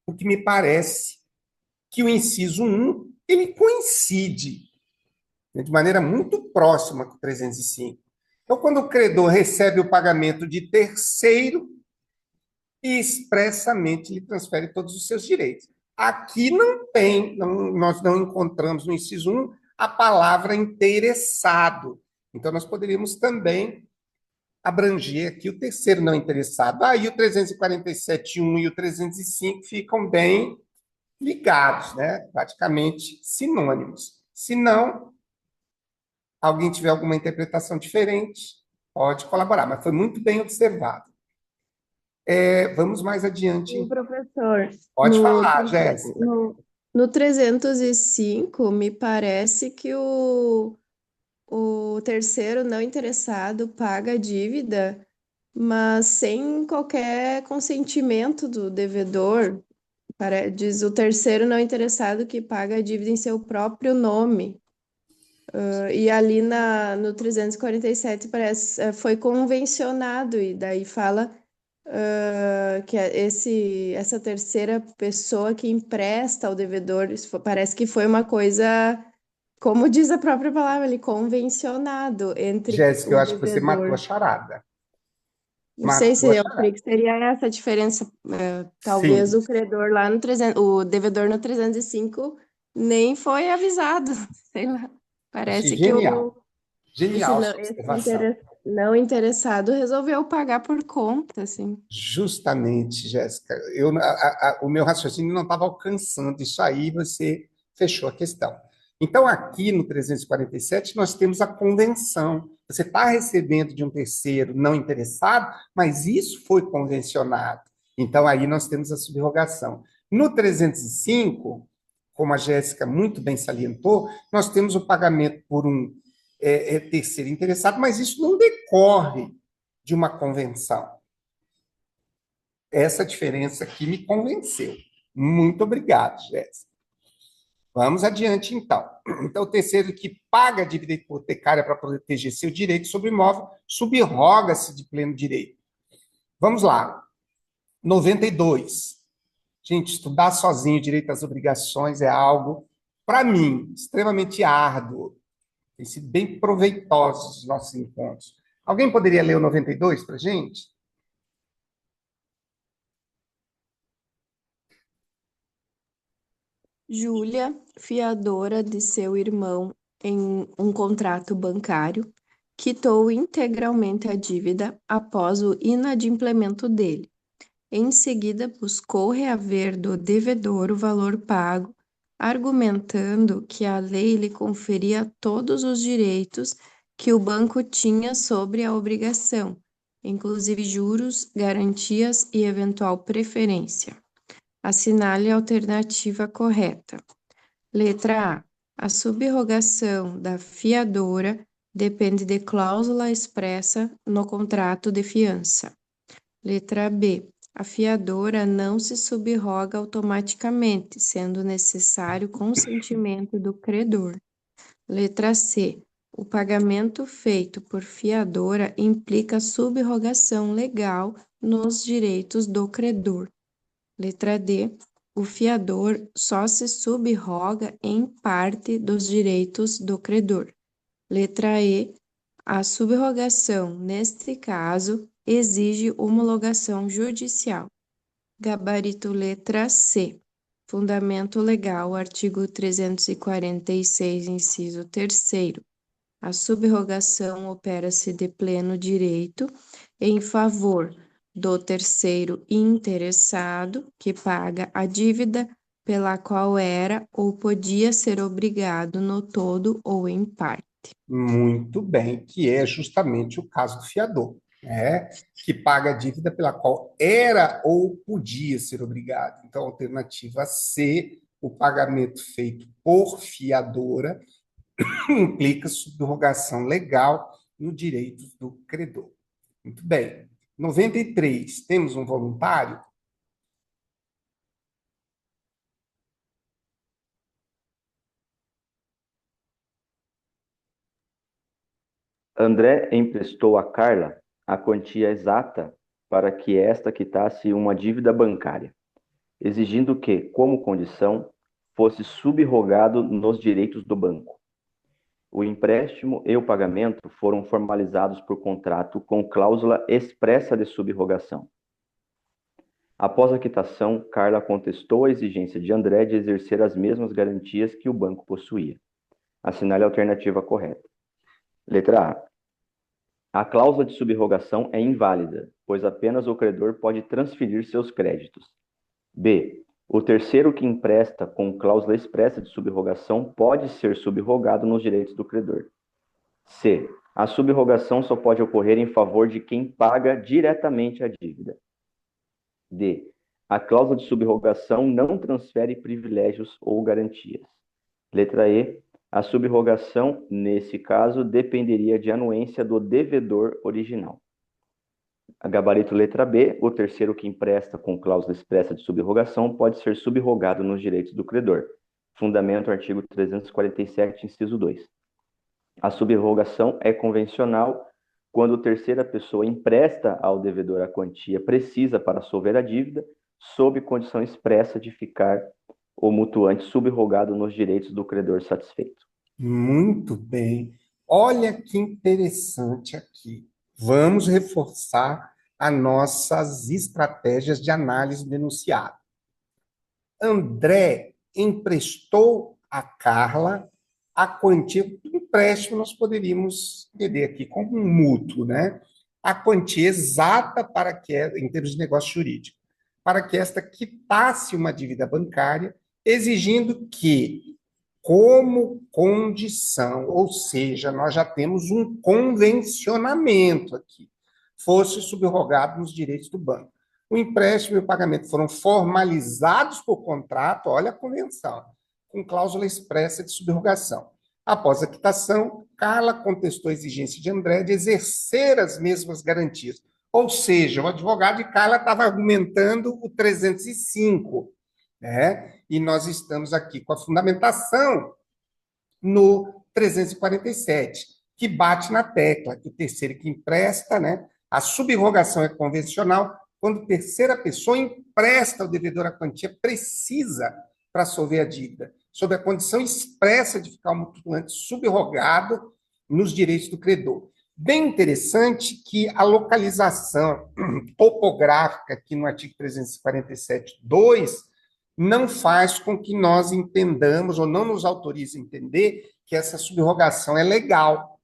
O que me parece que o inciso 1 ele coincide de maneira muito próxima com o 305. Então, quando o credor recebe o pagamento de terceiro e expressamente lhe transfere todos os seus direitos. Aqui nós não encontramos no inciso 1 a palavra interessado. Então, nós poderíamos também abranger aqui o terceiro não interessado. Aí o 347.1 e o 305 ficam bem ligados, né? Praticamente sinônimos. Se não, alguém tiver alguma interpretação diferente, Pode colaborar, mas foi muito bem observado. Vamos mais adiante. O professor, Pode falar, Jéssica. no 305, me parece que o terceiro não interessado paga a dívida, mas sem qualquer consentimento do devedor. Diz o terceiro não interessado que paga a dívida em seu próprio nome. E ali no 347 parece, foi convencionado, e daí fala que essa terceira pessoa que empresta ao devedor, parece que foi uma coisa, como diz a própria palavra ali, convencionado entre Jéssica, eu o acho que você matou a devedor. charada. Não sei se Matou a eu charada. creio que seria essa a diferença. Talvez Sim, o credor lá no 300, o devedor no 305 nem foi avisado, sei lá. achei Parece que genial. esse, Genial não, sua esse observação. não interessado resolveu pagar por conta, assim. Justamente, Jéssica. O meu raciocínio não estava alcançando isso aí, você fechou a questão. Então, aqui no 347, nós temos a convenção. Você está recebendo de um terceiro não interessado, mas isso foi convencionado. Então, aí nós temos a subrogação. No 305, como a Jéssica muito bem salientou, nós temos o pagamento por um terceiro interessado, mas isso não decorre de uma convenção. Essa diferença aqui me convenceu. Muito obrigado, Jéssica. Vamos adiante, então. Então, o terceiro que paga a dívida hipotecária para proteger seu direito sobre o imóvel subroga-se de pleno direito. Vamos lá. 92. Gente, estudar sozinho direito às obrigações é algo, para mim, extremamente árduo. Tem sido bem proveitoso os nossos encontros. Alguém poderia ler o 92 para a gente? Júlia, fiadora de seu irmão em um contrato bancário, quitou integralmente a dívida após o inadimplemento dele. Em seguida, buscou reaver do devedor o valor pago, argumentando que a lei lhe conferia todos os direitos que o banco tinha sobre a obrigação, inclusive juros, garantias e eventual preferência. Assinale a alternativa correta. Letra A. A subrogação da fiadora depende de cláusula expressa no contrato de fiança. Letra B. A fiadora não se subroga automaticamente, sendo necessário consentimento do credor. Letra C. O pagamento feito por fiadora implica subrogação legal nos direitos do credor. Letra D. O fiador só se subroga em parte dos direitos do credor. Letra E. A subrogação, neste caso, exige homologação judicial. Gabarito letra C. Fundamento legal, artigo 346, inciso 3º. A subrogação opera-se de pleno direito em favor do terceiro interessado que paga a dívida pela qual era ou podia ser obrigado no todo ou em parte. Muito bem, que é justamente o caso do fiador, né? Que paga a dívida pela qual era ou podia ser obrigado. Então, alternativa C, o pagamento feito por fiadora implica subrogação legal no direito do credor. Muito bem. 93, temos um voluntário? André emprestou a Carla a quantia exata para que esta quitasse uma dívida bancária, exigindo que, como condição, fosse subrogado nos direitos do banco. O empréstimo e o pagamento foram formalizados por contrato com cláusula expressa de subrogação. Após a quitação, Carla contestou a exigência de André de exercer as mesmas garantias que o banco possuía. Assinale a alternativa correta. Letra A. A cláusula de subrogação é inválida, pois apenas o credor pode transferir seus créditos. B. O terceiro que empresta com cláusula expressa de subrogação pode ser subrogado nos direitos do credor. C. A subrogação só pode ocorrer em favor de quem paga diretamente a dívida. D. A cláusula de subrogação não transfere privilégios ou garantias. Letra E. A subrogação, nesse caso, dependeria de anuência do devedor original. A gabarito letra B. O terceiro que empresta com cláusula expressa de subrogação pode ser subrogado nos direitos do credor. Fundamento artigo 347, inciso 2. A subrogação é convencional quando terceira pessoa empresta ao devedor a quantia precisa para solver a dívida, sob condição expressa de ficar o mutuante subrogado nos direitos do credor satisfeito. Muito bem. Olha que interessante aqui. Vamos reforçar as nossas estratégias de análise do enunciado. André emprestou a Carla a quantia do empréstimo, nós poderíamos entender aqui como um mútuo, né? A quantia exata para que, em termos de negócio jurídico, para que esta quitasse uma dívida bancária, exigindo que, como condição, ou seja, nós já temos um convencionamento aqui, fosse subrogado nos direitos do banco. O empréstimo e o pagamento foram formalizados por contrato, olha a convenção, com cláusula expressa de subrogação. Após a quitação, Carla contestou a exigência de André de exercer as mesmas garantias. Ou seja, o advogado de Carla estava argumentando o 305, né? E nós estamos aqui com a fundamentação no 347, que bate na tecla, que o terceiro que empresta, né? A subrogação é convencional quando terceira pessoa empresta ao devedor a quantia precisa para solver a dívida, sob a condição expressa de ficar o mutuante subrogado nos direitos do credor. Bem interessante que a localização topográfica aqui no artigo 347.2 não faz com que nós entendamos ou não nos autorize a entender que essa subrogação é legal.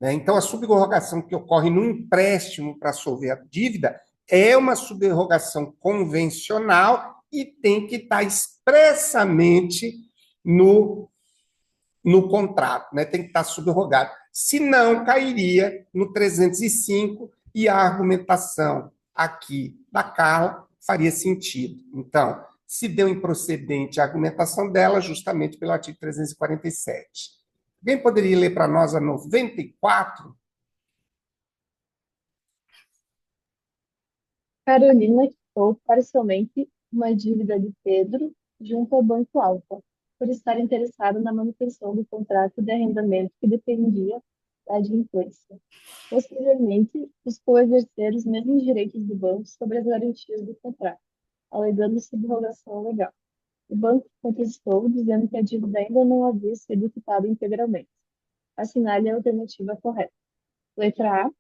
Então, a subrogação que ocorre no empréstimo para solver a dívida é uma subrogação convencional e tem que estar expressamente no contrato, né? Tem que estar subrogado. Senão, cairia no 305 e a argumentação aqui da Carla faria sentido. Então, se deu improcedente a argumentação dela justamente pelo artigo 347. Alguém poderia ler para nós a 94? Carolina quitou parcialmente uma dívida de Pedro junto ao Banco Alfa, por estar interessado na manutenção do contrato de arrendamento que dependia da adimplência. Posteriormente, buscou exercer os mesmos direitos do banco sobre as garantias do contrato, alegando subrogação legal. O banco contestou, dizendo que a dívida ainda não havia sido quitada integralmente. Assinale a alternativa correta. Letra A.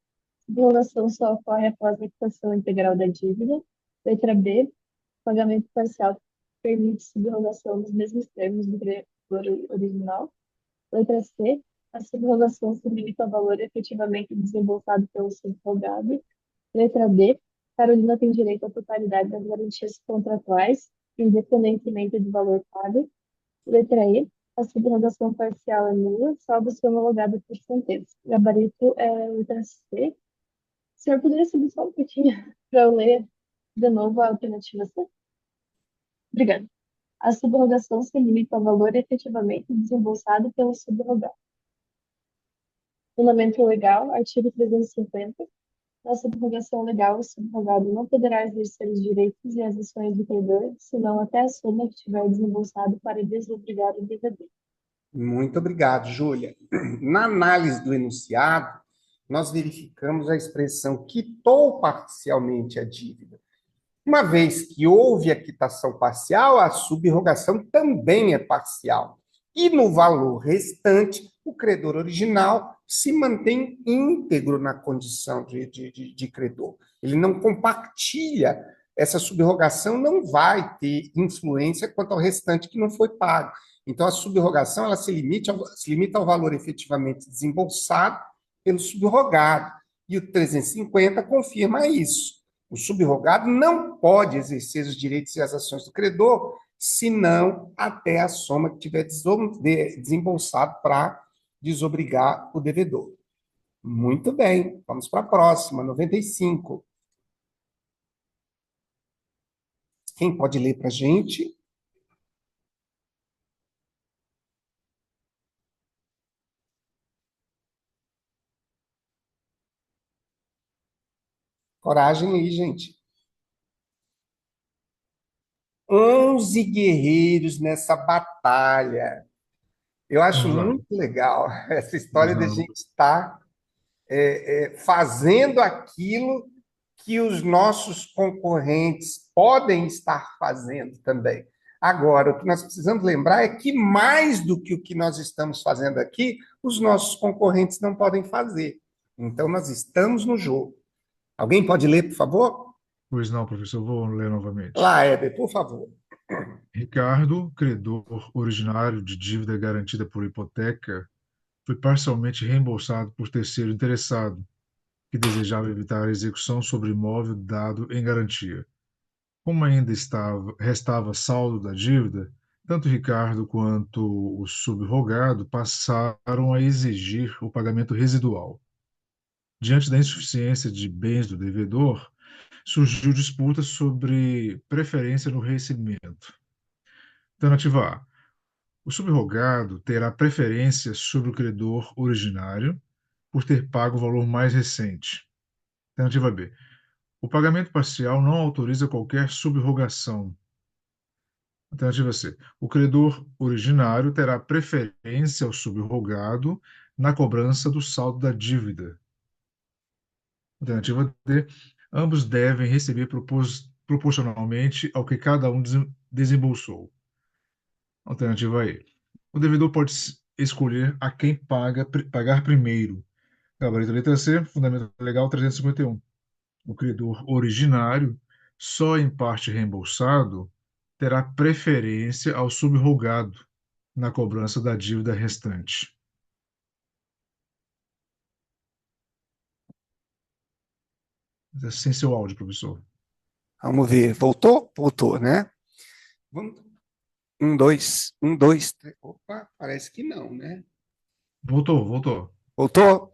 Subrogação só ocorre após a quitação integral da dívida. Letra B. Pagamento parcial permite subrogação nos mesmos termos do credor original. Letra C. A subrogação se limita ao valor efetivamente desembolsado pelo subrogado. Letra D. Carolina tem direito à totalidade das garantias contratuais, independentemente do valor pago. Letra E. A subrogação parcial é nula, salvo se homologada por sentença. Gabarito é letra C. O senhor poderia subir só um pouquinho para eu ler de novo a alternativa C? Obrigada. A subrogação se limita ao valor efetivamente desembolsado pelo subrogado. Fundamento legal, artigo 350. Na subrogação legal, o subrogado não poderá exercer os direitos e as ações do credor, senão até a soma que tiver desembolsado para desobrigar o devedor. Muito obrigado, Júlia. Na análise do enunciado, nós verificamos a expressão quitou parcialmente a dívida. Uma vez que houve a quitação parcial, a subrogação também é parcial. E no valor restante, o credor original se mantém íntegro na condição de credor. Ele não compartilha, essa subrogação não vai ter influência quanto ao restante que não foi pago. Então, a subrogação ela se limita ao valor efetivamente desembolsado pelo subrogado. E o 350 confirma isso. O subrogado não pode exercer os direitos e as ações do credor, senão até a soma que tiver desembolsado para desobrigar o devedor. Muito bem, vamos para a próxima, 95. Quem pode ler para a gente? Coragem aí, gente. 11 guerreiros nessa batalha. Eu acho Vamos lá. muito legal essa história Pois da não. gente estar fazendo aquilo que os nossos concorrentes podem estar fazendo também. Agora, o que nós precisamos lembrar é que mais do que o que nós estamos fazendo aqui, os nossos concorrentes não podem fazer. Então, nós estamos no jogo. Alguém pode ler, por favor? Pois não, professor, vou ler novamente. Lá, Éder, por favor. Ricardo, credor originário de dívida garantida por hipoteca, foi parcialmente reembolsado por terceiro interessado, que desejava evitar a execução sobre imóvel dado em garantia. Como ainda restava saldo da dívida, tanto Ricardo quanto o subrogado passaram a exigir o pagamento residual. Diante da insuficiência de bens do devedor, surgiu disputa sobre preferência no recebimento. Alternativa A. O subrogado terá preferência sobre o credor originário por ter pago o valor mais recente. Alternativa B. O pagamento parcial não autoriza qualquer subrogação. Alternativa C. O credor originário terá preferência ao subrogado na cobrança do saldo da dívida. Alternativa D. Ambos devem receber proporcionalmente ao que cada um desembolsou. Alternativa E. O devedor pode escolher a quem pagar primeiro. Gabarito letra C, Fundamento Legal 351. O credor originário, só em parte reembolsado, terá preferência ao subrogado na cobrança da dívida restante. Sem seu áudio, professor. Vamos ver. Voltou? Voltou, né? Vamos. 1, 2, 1, 2, 3. Opa, parece que não, né? Voltou, voltou. Voltou?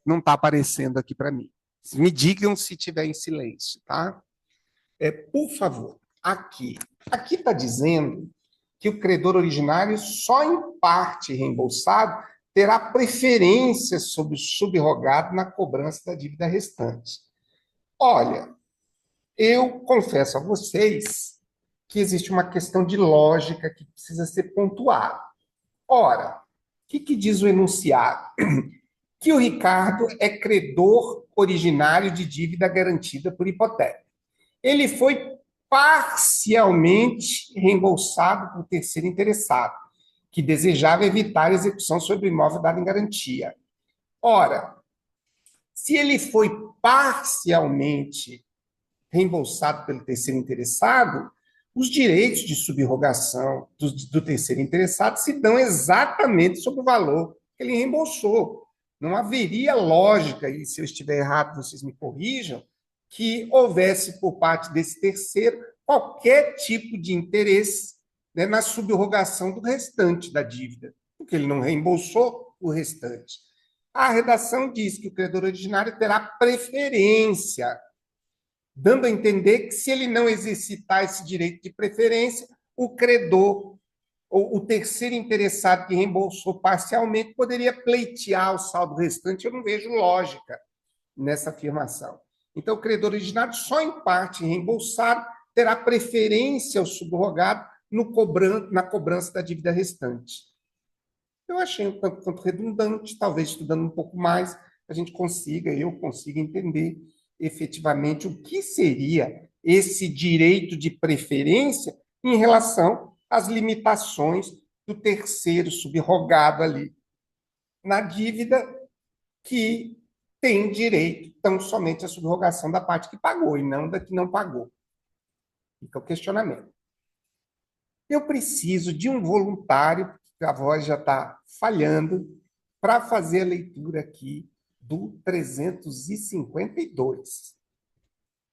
Não está aparecendo aqui para mim. Me digam se estiver em silêncio, tá? Por favor, aqui. Aqui está dizendo que o credor originário, só em parte reembolsado, terá preferência sobre o subrogado na cobrança da dívida restante. Olha, eu confesso a vocês que existe uma questão de lógica que precisa ser pontuada. Ora, o que diz o enunciado? Que o Ricardo é credor originário de dívida garantida por hipoteca. Ele foi parcialmente reembolsado por terceiro interessado, que desejava evitar a execução sobre o imóvel dado em garantia. Ora, se ele foi parcialmente reembolsado pelo terceiro interessado, os direitos de subrogação do terceiro interessado se dão exatamente sobre o valor que ele reembolsou. Não haveria lógica, e se eu estiver errado, vocês me corrijam, que houvesse por parte desse terceiro qualquer tipo de interesse, né, na subrogação do restante da dívida, porque ele não reembolsou o restante. A redação diz que o credor originário terá preferência, dando a entender que, se ele não exercitar esse direito de preferência, o credor, ou o terceiro interessado que reembolsou parcialmente, poderia pleitear o saldo restante. Eu não vejo lógica nessa afirmação. Então, o credor originário, só em parte reembolsado, terá preferência ao subrogado na cobrança da dívida restante. Eu achei um tanto quanto redundante, talvez estudando um pouco mais, eu consiga entender efetivamente o que seria esse direito de preferência em relação às limitações do terceiro subrogado ali na dívida, que tem direito tão somente à subrogação da parte que pagou e não da que não pagou. Fica o questionamento. Eu preciso de um voluntário, porque a voz já está falhando, para fazer a leitura aqui do 352.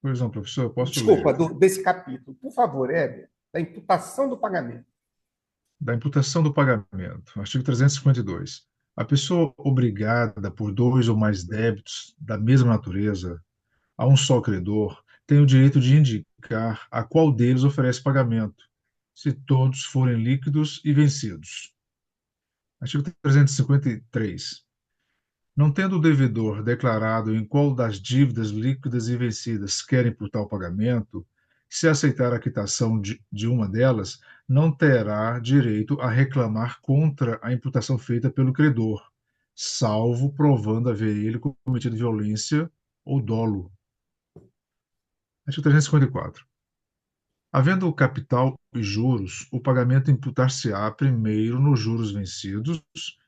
Pois não, professor, eu posso Desculpa, ler. desse capítulo. Por favor, Éder, da imputação do pagamento. Da imputação do pagamento. Artigo 352. A pessoa obrigada por dois ou mais débitos da mesma natureza a um só credor tem o direito de indicar a qual deles oferece pagamento, se todos forem líquidos e vencidos. Artigo 353. Não tendo o devedor declarado em qual das dívidas líquidas e vencidas quer imputar o pagamento, se aceitar a quitação de uma delas, não terá direito a reclamar contra a imputação feita pelo credor, salvo provando haver ele cometido violência ou dolo. Artigo 354. Havendo o capital e juros, o pagamento imputar-se-á primeiro nos juros vencidos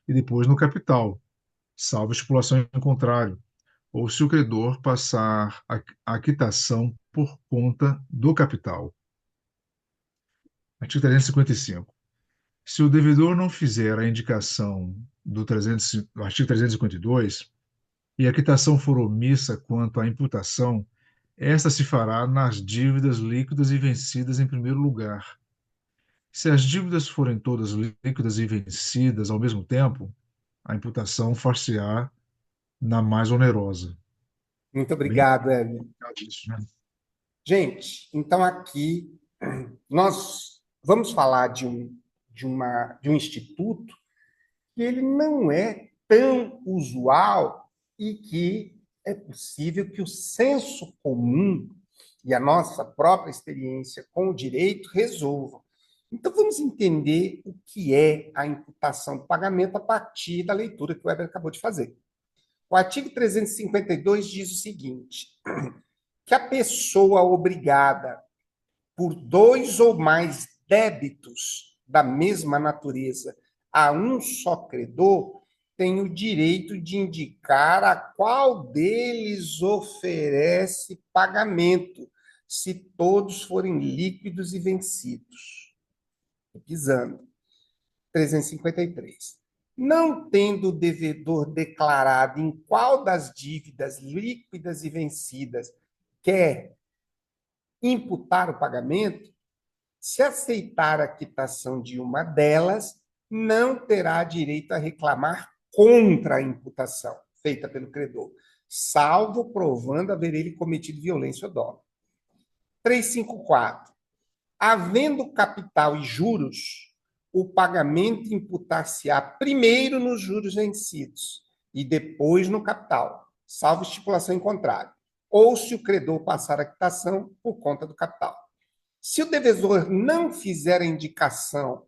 e depois no capital, salvo estipulação em contrário, ou se o credor passar a quitação por conta do capital. Artigo 355. Se o devedor não fizer a indicação do artigo 352 e a quitação for omissa quanto à imputação, esta se fará nas dívidas líquidas e vencidas em primeiro lugar. Se as dívidas forem todas líquidas e vencidas ao mesmo tempo, a imputação far-se-á na mais onerosa. Muito Bem obrigado, Hélio. complicado isso, né? Gente, então aqui nós vamos falar de um instituto que ele não é tão usual e que é possível que o senso comum e a nossa própria experiência com o direito resolvam. Então, vamos entender o que é a imputação do pagamento a partir da leitura que o Weber acabou de fazer. O artigo 352 diz o seguinte, que a pessoa obrigada por dois ou mais débitos da mesma natureza a um só credor tem o direito de indicar a qual deles oferece pagamento, se todos forem líquidos e vencidos. Repisando. 353. Não tendo o devedor declarado em qual das dívidas líquidas e vencidas quer imputar o pagamento, se aceitar a quitação de uma delas, não terá direito a reclamar contra a imputação feita pelo credor, salvo provando haver ele cometido violência ou dolo. 354. Havendo capital e juros, o pagamento imputar-se-á primeiro nos juros vencidos e depois no capital, salvo estipulação em contrário, ou se o credor passar a quitação por conta do capital. Se o devedor não fizer a indicação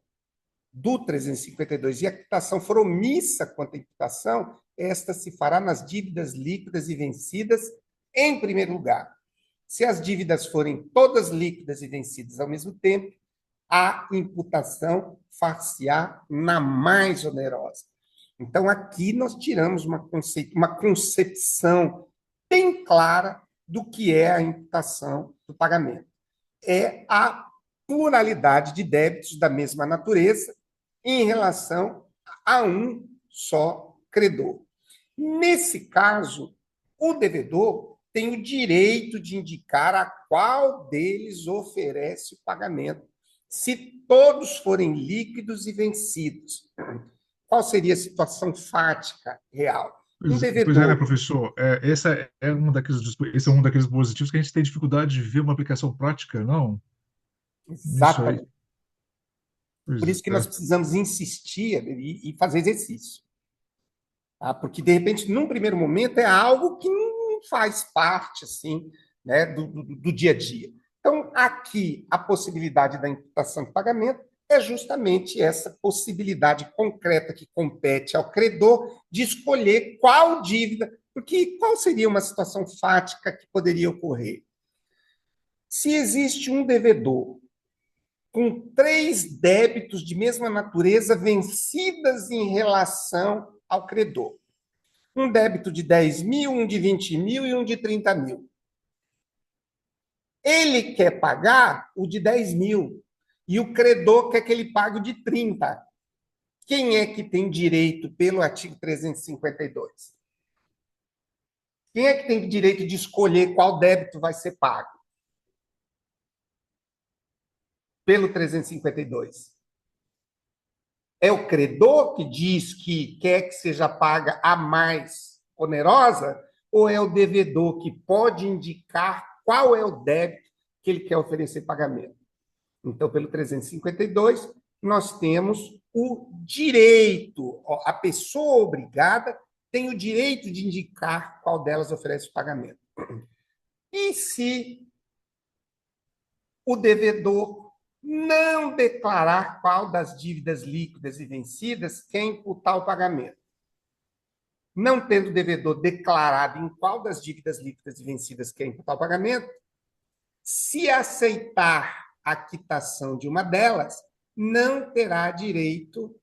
do 352 e a quitação for omissa quanto à imputação, esta se fará nas dívidas líquidas e vencidas em primeiro lugar. Se as dívidas forem todas líquidas e vencidas ao mesmo tempo, a imputação far-se-á na mais onerosa. Então, aqui nós tiramos uma concepção bem clara do que é a imputação do pagamento. É a pluralidade de débitos da mesma natureza em relação a um só credor. Nesse caso, o devedor tem o direito de indicar a qual deles oferece o pagamento, se todos forem líquidos e vencidos. Qual seria a situação fática real? Um Pois é, né, devedor. professor? Esse é um daqueles dispositivos que a gente tem dificuldade de ver uma aplicação prática, não? Nisso aí. Exatamente. Pois Por isso que nós é. precisamos insistir e fazer exercício. Tá? Porque, de repente, num primeiro momento, é algo que não faz parte assim, né, do dia a dia. Então, aqui, a possibilidade da imputação de pagamento é justamente essa possibilidade concreta que compete ao credor de escolher qual dívida, porque qual seria uma situação fática que poderia ocorrer? Se existe um devedor com 3 débitos de mesma natureza vencidas em relação ao credor, um débito de 10 mil, um de 20 mil e um de 30 mil. Ele quer pagar o de 10 mil e o credor quer que ele pague o de 30. Quem é que tem direito pelo artigo 352? Quem é que tem direito de escolher qual débito vai ser pago? Pelo 352. É o credor que diz que quer que seja paga a mais onerosa, ou é o devedor que pode indicar qual é o débito que ele quer oferecer pagamento? Então, pelo 352, nós temos o direito, a pessoa obrigada tem o direito de indicar qual delas oferece o pagamento. E se o devedor não declarar qual das dívidas líquidas e vencidas quer imputar o pagamento? Não tendo o devedor declarado em qual das dívidas líquidas e vencidas quer imputar o pagamento, se aceitar a quitação de uma delas, não terá direito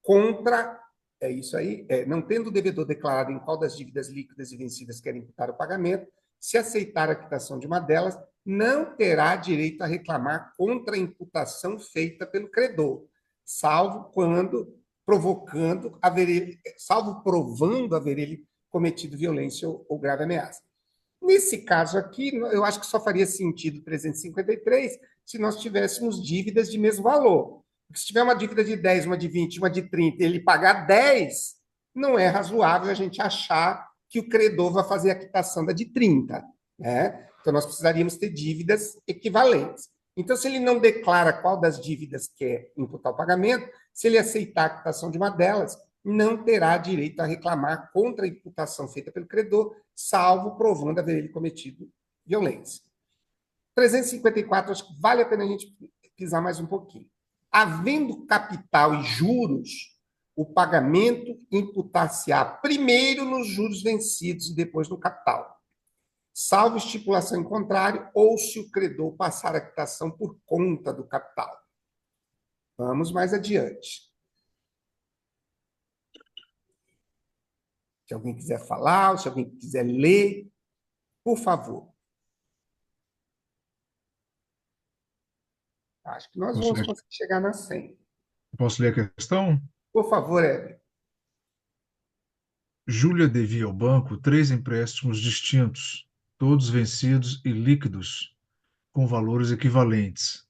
contra... É isso aí? Não tendo o devedor declarado em qual das dívidas líquidas e vencidas quer imputar o pagamento, se aceitar a quitação de uma delas, não terá direito a reclamar contra a imputação feita pelo credor, salvo provando haver ele cometido violência ou grave ameaça. Nesse caso aqui, eu acho que só faria sentido 353 se nós tivéssemos dívidas de mesmo valor. Porque se tiver uma dívida de 10, uma de 20, uma de 30, e ele pagar 10, não é razoável a gente achar que o credor vai fazer a quitação da de 30, né? Então, nós precisaríamos ter dívidas equivalentes. Então, se ele não declara qual das dívidas quer imputar o pagamento, se ele aceitar a quitação de uma delas, não terá direito a reclamar contra a imputação feita pelo credor, salvo provando haver ele cometido violência. 354, acho que vale a pena a gente pisar mais um pouquinho. Havendo capital e juros, o pagamento imputar-se-á primeiro nos juros vencidos e depois no capital, salvo estipulação em contrário, ou se o credor passar a quitação por conta do capital. Vamos mais adiante. Se alguém quiser falar, ou se alguém quiser ler, por favor. Acho que nós vamos conseguir chegar na 100. Posso ler a questão? Por favor, Hebe. Júlia devia ao banco 3 empréstimos distintos, todos vencidos e líquidos, com valores equivalentes.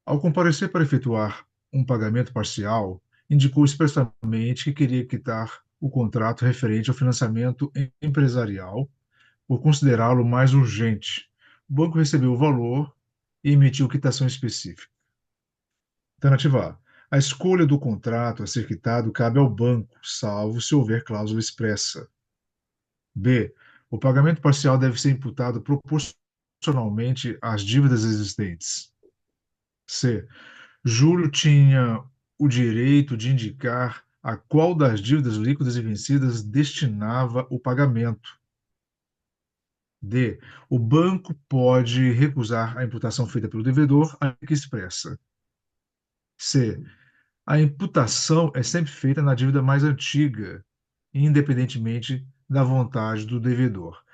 Ao comparecer para efetuar um pagamento parcial, indicou expressamente que queria quitar o contrato referente ao financiamento empresarial por considerá-lo mais urgente. O banco recebeu o valor e emitiu quitação específica. Alternativa A. A escolha do contrato a ser quitado cabe ao banco, salvo se houver cláusula expressa. B. O pagamento parcial deve ser imputado proporcionalmente às dívidas existentes. C. Júlio tinha o direito de indicar a qual das dívidas líquidas e vencidas destinava o pagamento. D. O banco pode recusar a imputação feita pelo devedor, ainda que expressa. C. A imputação é sempre feita na dívida mais antiga, independentemente da vontade do devedor.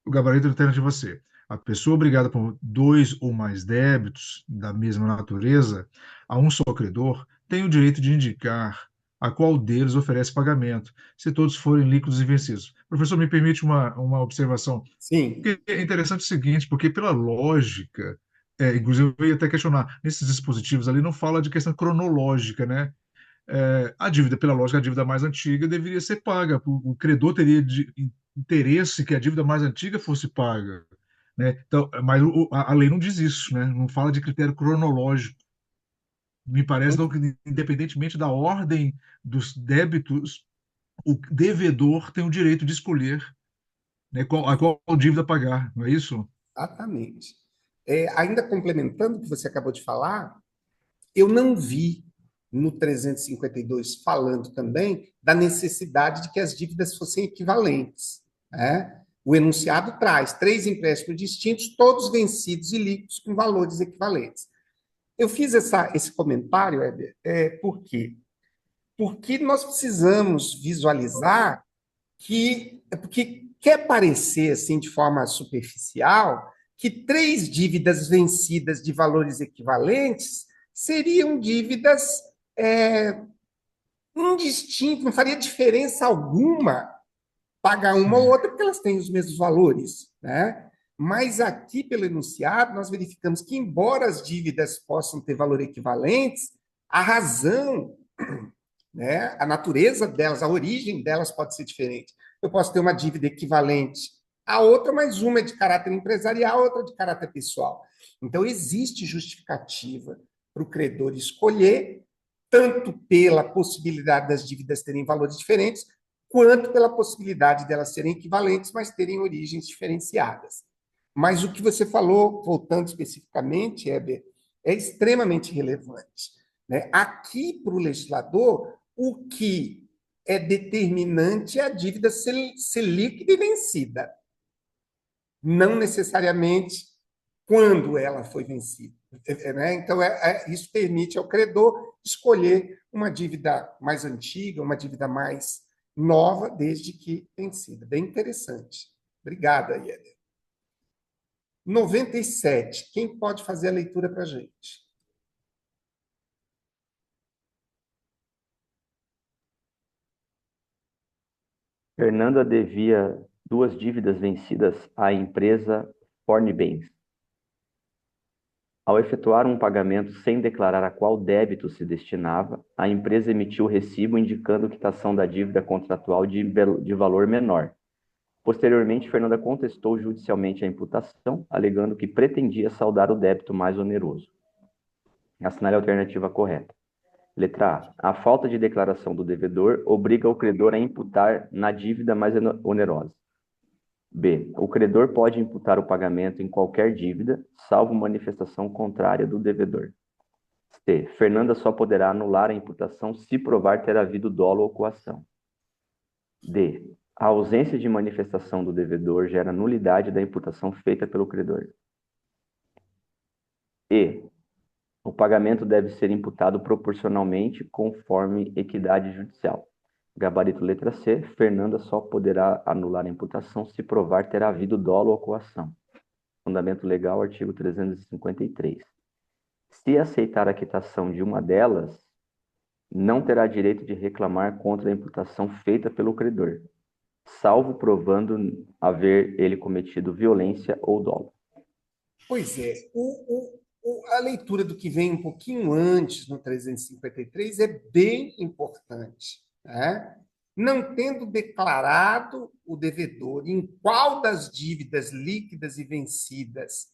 O gabarito da alternativa C. A pessoa obrigada por 2 ou mais débitos da mesma natureza a um só credor tem o direito de indicar a qual deles oferece pagamento, se todos forem líquidos e vencidos. Professor, me permite uma observação? Sim. Porque é interessante o seguinte, porque pela lógica, inclusive eu ia até questionar, nesses dispositivos ali não fala de questão cronológica, né? A dívida, pela lógica, a dívida mais antiga deveria ser paga. O credor teria interesse que a dívida mais antiga fosse paga, né? Então, mas a lei não diz isso, né? Não fala de critério cronológico. Me parece então, que, independentemente da ordem dos débitos, o devedor tem o direito de escolher, né, a qual dívida pagar, não é isso? Exatamente. Ainda complementando o que você acabou de falar, eu não vi no 352 falando também da necessidade de que as dívidas fossem equivalentes, né? O enunciado traz 3 empréstimos distintos, todos vencidos e líquidos com valores equivalentes. Eu fiz esse comentário, Heber, por quê? Porque nós precisamos visualizar porque quer parecer, assim, de forma superficial, que 3 dívidas vencidas de valores equivalentes seriam dívidas indistintas, não faria diferença alguma pagar uma ou outra, porque elas têm os mesmos valores, né? Mas aqui, pelo enunciado, nós verificamos que, embora as dívidas possam ter valor equivalentes, A razão, né, a natureza delas, a origem delas pode ser diferente. Eu posso ter uma dívida equivalente a outra, mas uma é de caráter empresarial, outra de caráter pessoal. Então, existe justificativa para o credor escolher, tanto pela possibilidade das dívidas terem valores diferentes, quanto pela possibilidade delas serem equivalentes, mas terem origens diferenciadas. Mas o que você falou, voltando especificamente, Heber, é extremamente relevante, né? Aqui, para o legislador, o que é determinante é a dívida ser líquida e vencida, não necessariamente quando ela foi vencida. Né? Então, isso permite ao credor escolher uma dívida mais antiga, uma dívida mais nova, desde que vencida. Bem interessante. Obrigada, Ieder. 97. Quem pode fazer a leitura para a gente? Fernanda devia 2 dívidas vencidas à empresa Fornibens. Ao efetuar um pagamento sem declarar a qual débito se destinava, a empresa emitiu o recibo indicando quitação da dívida contratual de valor menor. Posteriormente, Fernanda contestou judicialmente a imputação, alegando que pretendia saldar o débito mais oneroso. Assinale a alternativa correta. Letra A. A falta de declaração do devedor obriga o credor a imputar na dívida mais onerosa. B. O credor pode imputar o pagamento em qualquer dívida, salvo manifestação contrária do devedor. C. Fernanda só poderá anular a imputação se provar ter havido dolo ou coação. D. A ausência de manifestação do devedor gera nulidade da imputação feita pelo credor. E. O pagamento deve ser imputado proporcionalmente conforme equidade judicial. Gabarito letra C. Fernanda só poderá anular a imputação se provar ter havido dolo ou coação. Fundamento legal, artigo 353. Se aceitar a quitação de uma delas, não terá direito de reclamar contra a imputação feita pelo credor, salvo provando haver ele cometido violência ou dolo. Pois é, a leitura do que vem um pouquinho antes, no 353, é bem importante. Né? Não tendo declarado o devedor em qual das dívidas líquidas e vencidas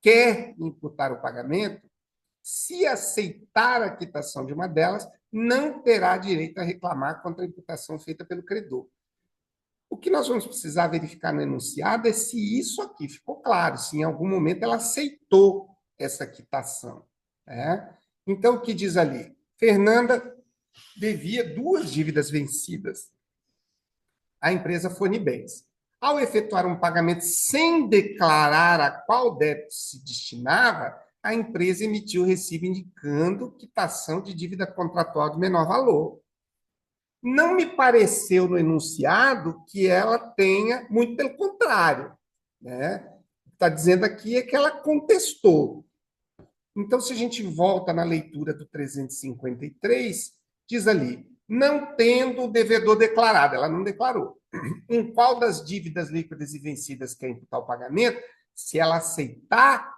quer imputar o pagamento, se aceitar a quitação de uma delas, não terá direito a reclamar contra a imputação feita pelo credor. O que nós vamos precisar verificar no enunciado é se isso aqui ficou claro, se em algum momento ela aceitou essa quitação. Né? Então, o que diz ali? Fernanda devia 2 dívidas vencidas à empresa Fornibens. Ao efetuar um pagamento sem declarar a qual débito se destinava, a empresa emitiu o recibo indicando quitação de dívida contratual de menor valor. Não me pareceu no enunciado que ela tenha, muito pelo contrário. Né? O que está dizendo aqui é que ela contestou. Então, se a gente volta na leitura do 353, diz ali, não tendo o devedor declarado, ela não declarou, em qual das dívidas líquidas e vencidas quer imputar o pagamento, se ela aceitar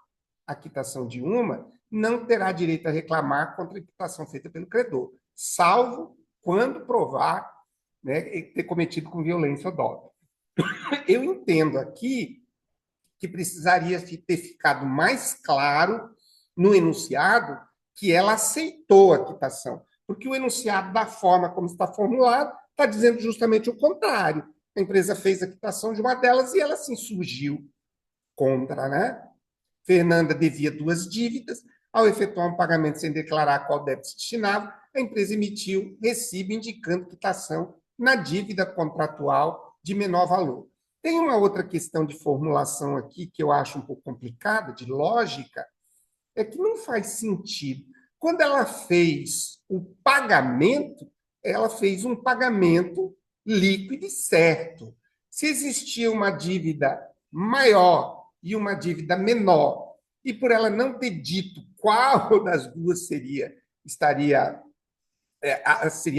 a quitação de uma, não terá direito a reclamar contra a imputação feita pelo credor, salvo quando provar, né, ter cometido com violência ou dolo. Eu entendo aqui que precisaria ter ficado mais claro no enunciado que ela aceitou a quitação, porque o enunciado, da forma como está formulado, está dizendo justamente o contrário. A empresa fez a quitação de uma delas e ela se insurgiu contra, né? Fernanda devia 2 dívidas. Ao efetuar um pagamento sem declarar qual débito se destinava, a empresa emitiu recibo indicando quitação na dívida contratual de menor valor. Tem uma outra questão de formulação aqui que eu acho um pouco complicada, de lógica, é que não faz sentido. Quando ela fez o pagamento, ela fez um pagamento líquido e certo. Se existia uma dívida maior e uma dívida menor, e por ela não ter dito qual das duas seria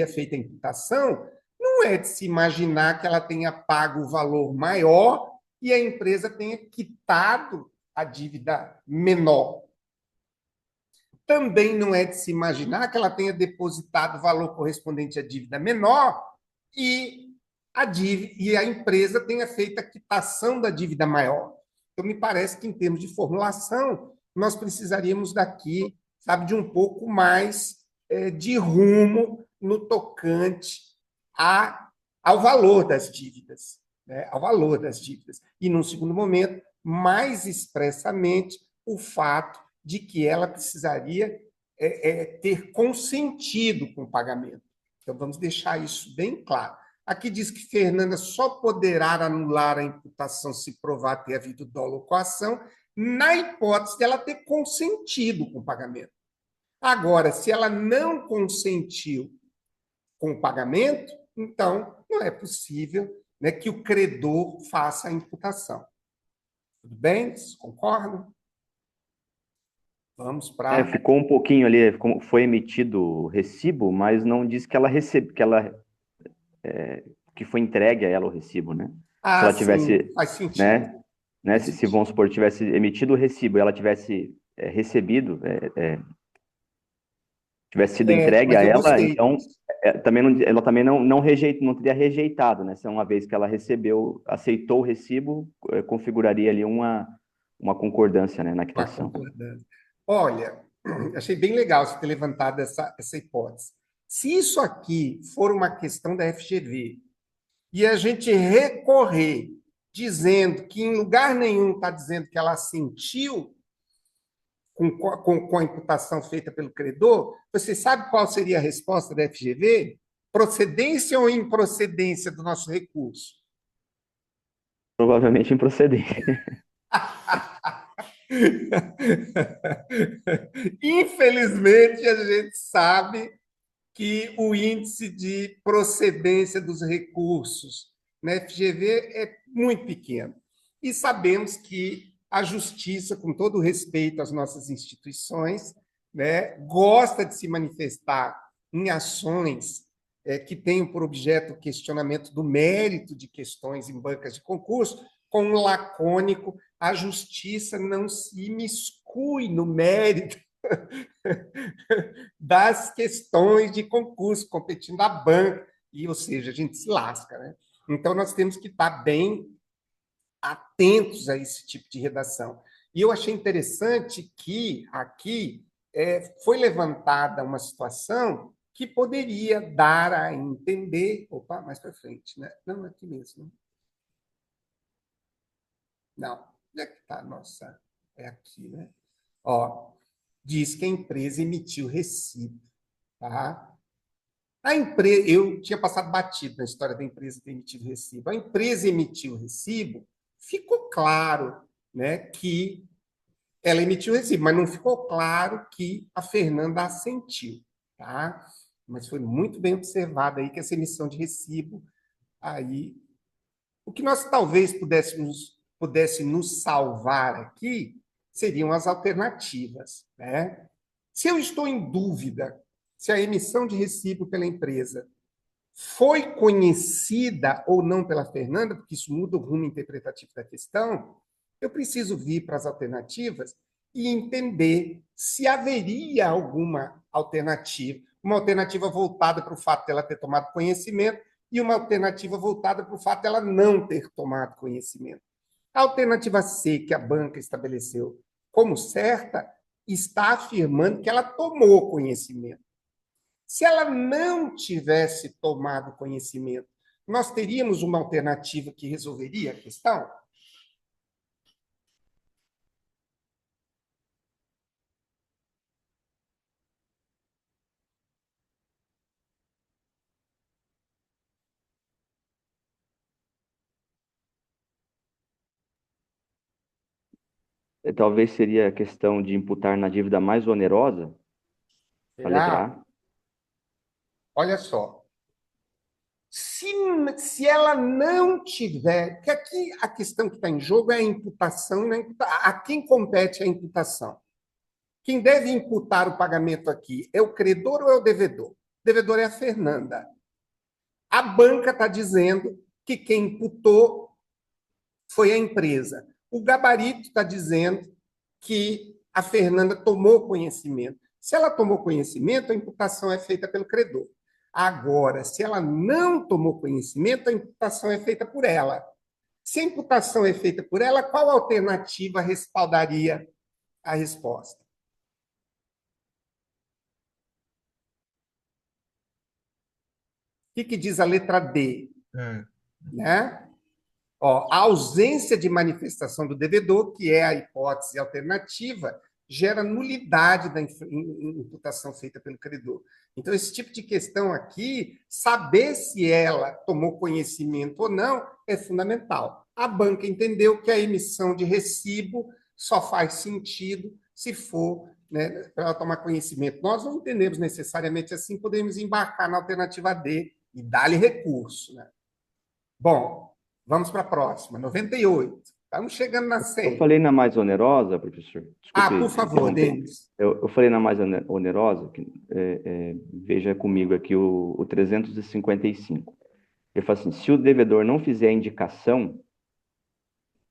feita a imputação, não é de se imaginar que ela tenha pago o valor maior e a empresa tenha quitado a dívida menor. também não é de se imaginar que ela tenha depositado o valor correspondente à dívida menor e a empresa tenha feito a quitação da dívida maior. Então, me parece que, em termos de formulação, nós precisaríamos daqui, sabe, de um pouco mais de rumo no tocante ao valor das dívidas, né? Ao valor das dívidas. E, num segundo momento, mais expressamente, o fato de que ela precisaria ter consentido com o pagamento. Então, vamos deixar isso bem claro. Aqui diz que Fernanda só poderá anular a imputação se provar ter havido dolo ou coação, na hipótese de ela ter consentido com o pagamento. Agora, se ela não consentiu com o pagamento, então não é possível, né, que o credor faça a imputação. Tudo bem? Vocês concordam? Vamos para... Ficou um pouquinho ali, foi emitido o recibo, mas não diz que ela recebe, que foi entregue a ela o recibo, né? Se ela tivesse, sim, faz sentido. né? Se vamos supor, tivesse emitido o recibo e ela tivesse recebido, tivesse sido entregue a ela, então ela também não teria rejeitado, né? Se uma vez que ela aceitou o recibo, configuraria ali uma concordância, né, na quitação. Olha, achei bem legal você ter levantado essa hipótese. Se isso aqui for uma questão da FGV e a gente recorrer dizendo que em lugar nenhum está dizendo que ela assentiu com a imputação feita pelo credor, você sabe qual seria a resposta da FGV? Procedência ou improcedência do nosso recurso? Provavelmente improcedência. Infelizmente, a gente sabe que o índice de procedência dos recursos na FGV é muito pequeno. E sabemos que a justiça, com todo o respeito às nossas instituições, né, gosta de se manifestar em ações que tenham por objeto o questionamento do mérito de questões em bancas de concurso, com um lacônico: a justiça não se imiscui no mérito das questões de concurso, competindo à banca, ou seja, a gente se lasca, né? Então, nós temos que estar bem atentos a esse tipo de redação. E eu achei interessante que aqui foi levantada uma situação que poderia dar a entender... Opa, mais para frente, né? Não, aqui mesmo. Não, onde é que está a nossa... É aqui, né? Ó, diz que a empresa emitiu recibo, tá? A empresa, eu tinha passado batido na história da empresa ter emitido recibo. A empresa emitiu o recibo, ficou claro, né, que ela emitiu o recibo, mas não ficou claro que a Fernanda assentiu, tá? Mas foi muito bem observado aí que essa emissão de recibo aí, o que nós talvez pudesse nos salvar aqui seriam as alternativas, né? Se eu estou em dúvida se a emissão de recibo pela empresa foi conhecida ou não pela Fernanda, porque isso muda o rumo interpretativo da questão, eu preciso vir para as alternativas e entender se haveria alguma alternativa, uma alternativa voltada para o fato dela ter tomado conhecimento e uma alternativa voltada para o fato dela não ter tomado conhecimento. A alternativa C, que a banca estabeleceu como certa, está afirmando que ela tomou conhecimento. Se ela não tivesse tomado conhecimento, nós teríamos uma alternativa que resolveria a questão? Talvez seria a questão de imputar na dívida mais onerosa, a letra A. Olha só. Se ela não tiver... Porque aqui a questão que está em jogo é a imputação. A quem compete a imputação? Quem deve imputar o pagamento aqui é o credor ou é o devedor? O devedor é a Fernanda. A banca está dizendo que quem imputou foi a empresa. O gabarito está dizendo que a Fernanda tomou conhecimento. Se ela tomou conhecimento, a imputação é feita pelo credor. Agora, se ela não tomou conhecimento, a imputação é feita por ela. Se a imputação é feita por ela, qual alternativa respaldaria a resposta? O que diz a letra D? Né? Ó, a ausência de manifestação do devedor, que é a hipótese alternativa, gera nulidade da imputação feita pelo credor. Então, esse tipo de questão aqui, saber se ela tomou conhecimento ou não, é fundamental. A banca entendeu que a emissão de recibo só faz sentido se for, né, para ela tomar conhecimento. Nós não entendemos necessariamente assim, podemos embarcar na alternativa D e dar-lhe recurso. Né? Bom, vamos para a próxima, 98. Estamos chegando na 100. Eu falei na mais onerosa, professor. Desculpe por favor, Denis. Eu falei na mais onerosa, veja comigo aqui o 355. Ele fala assim, se o devedor não fizer a indicação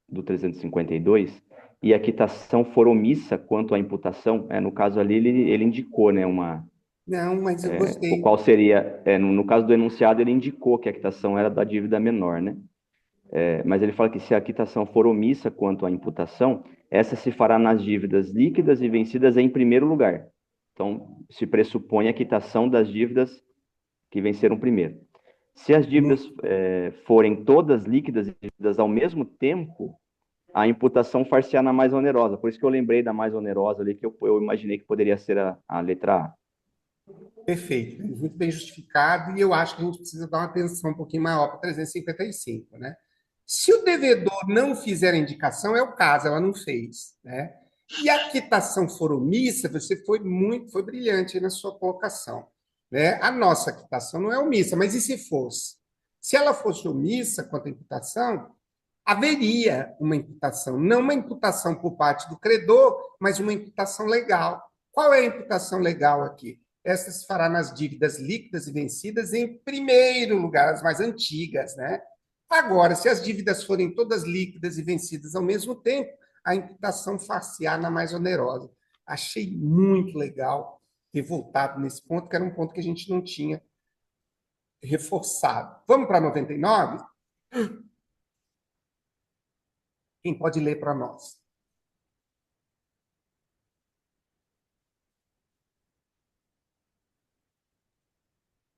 do 352 e a quitação for omissa quanto à imputação, no caso ali ele indicou, né, Não, mas eu gostei. Qual seria, no caso do enunciado, ele indicou que a quitação era da dívida menor, né? Mas ele fala que se a quitação for omissa quanto à imputação, essa se fará nas dívidas líquidas e vencidas em primeiro lugar. Então, se pressupõe a quitação das dívidas que venceram primeiro. Se as dívidas forem todas líquidas e dívidas ao mesmo tempo, a imputação far-se-á na mais onerosa. Por isso que eu lembrei da mais onerosa ali, que eu imaginei que poderia ser a letra A. Perfeito, muito bem justificado, e eu acho que a gente precisa dar uma atenção um pouquinho maior para 355, né? Se o devedor não fizer a indicação, é o caso, ela não fez, né? E a quitação for omissa, você foi brilhante na sua colocação, né? A nossa quitação não é omissa, mas e se fosse? Se ela fosse omissa quanto à imputação, haveria uma imputação, não uma imputação por parte do credor, mas uma imputação legal. Qual é a imputação legal aqui? Essa se fará nas dívidas líquidas e vencidas em primeiro lugar, as mais antigas, né? Agora, se as dívidas forem todas líquidas e vencidas ao mesmo tempo, a imputação far-se-á na mais onerosa. Achei muito legal ter voltado nesse ponto, que era um ponto que a gente não tinha reforçado. Vamos para 99? Quem pode ler para nós?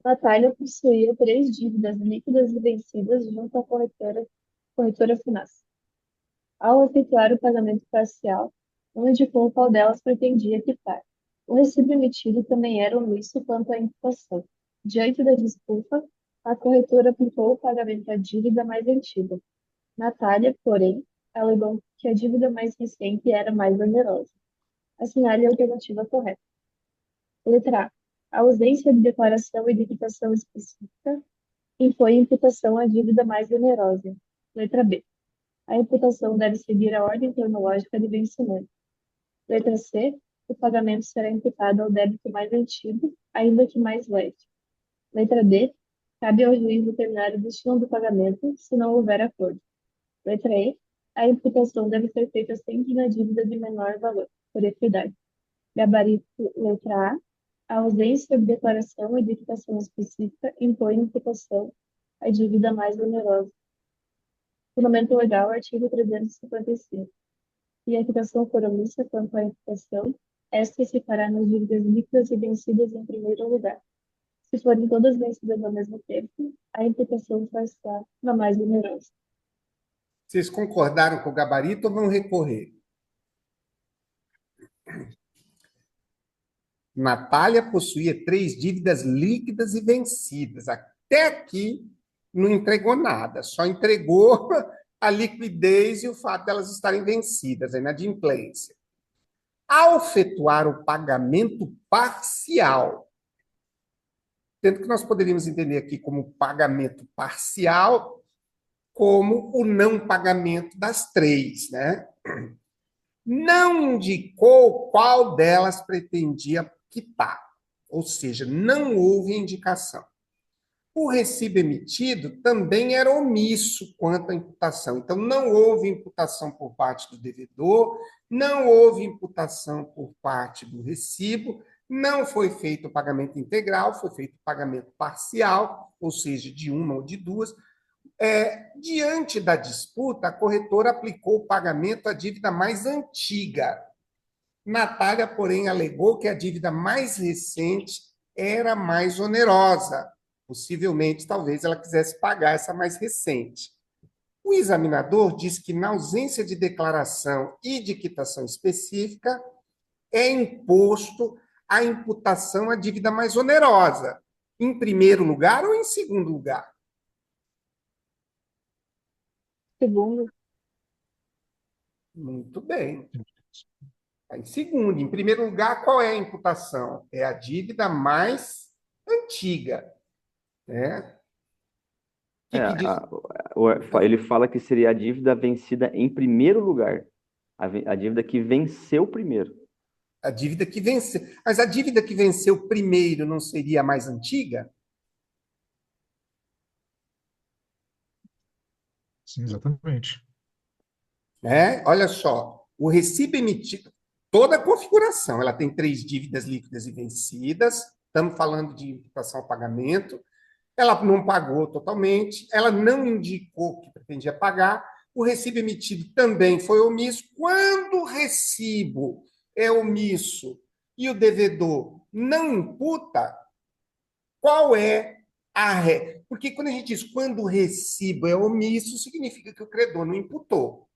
Natália possuía 3 dívidas líquidas e vencidas junto à corretora Finas. Ao efetuar o pagamento parcial, não indicou qual delas pretendia quitar. O recibo emitido também era omisso quanto à imputação. Diante da desculpa, a corretora aplicou o pagamento da dívida mais antiga. Natália, porém, alegou que a dívida mais recente era mais onerosa. Assinale a alternativa correta. Letra A. A ausência de declaração e de quitação específica impõe imputação à dívida mais onerosa. Letra B. A imputação deve seguir a ordem cronológica de vencimento. Letra C. O pagamento será imputado ao débito mais antigo, ainda que mais leve. Letra D. Cabe ao juiz determinar o destino do pagamento, se não houver acordo. Letra E. A imputação deve ser feita sempre na dívida de menor valor, por equidade. Gabarito letra A. A ausência de declaração e de quitação específica impõe imputação à dívida mais onerosa. Fundamento legal, artigo 355. E a quitação for omissa quanto à imputação, esta se fará nas dívidas líquidas e vencidas em primeiro lugar. Se forem todas vencidas ao mesmo tempo, a imputação far-se-á na mais onerosa. Vocês concordaram com o gabarito ou vão recorrer? Natália possuía 3 dívidas líquidas e vencidas. Até aqui não entregou nada, só entregou a liquidez e o fato delas estarem vencidas, a inadimplência. Ao efetuar o pagamento parcial, tanto que nós poderíamos entender aqui como pagamento parcial, como o não pagamento das 3, né? Não indicou qual delas pretendia quitar, ou seja, não houve indicação. O recibo emitido também era omisso quanto à imputação. Então, não houve imputação por parte do devedor, não houve imputação por parte do recibo, Não foi feito o pagamento integral, foi feito o pagamento parcial, ou seja, de uma ou de duas. Diante da disputa, a corretora aplicou o pagamento à dívida mais antiga. Natália, porém, alegou que a dívida mais recente era mais onerosa. Possivelmente, talvez ela quisesse pagar essa mais recente. O examinador diz que, na ausência de declaração e de quitação específica, é imposto a imputação à dívida mais onerosa, em primeiro lugar ou em segundo lugar? Segundo, Muito bem. Em segundo, em primeiro lugar, qual é a imputação? É a dívida mais antiga, né? O que É, que diz? ele fala que seria a dívida vencida em primeiro lugar. A dívida que venceu primeiro. A dívida que venceu. Mas a dívida que venceu primeiro não seria a mais antiga? Sim, exatamente. Né? Olha só, o recibo emitido, toda a configuração, ela tem 3 dívidas líquidas e vencidas, estamos falando de imputação ao pagamento, ela não pagou totalmente, ela não indicou que pretendia pagar, o recibo emitido também foi omisso. Quando o recibo é omisso e o devedor não imputa, qual é a regra? Porque quando a gente diz quando o recibo é omisso, significa que o credor não imputou.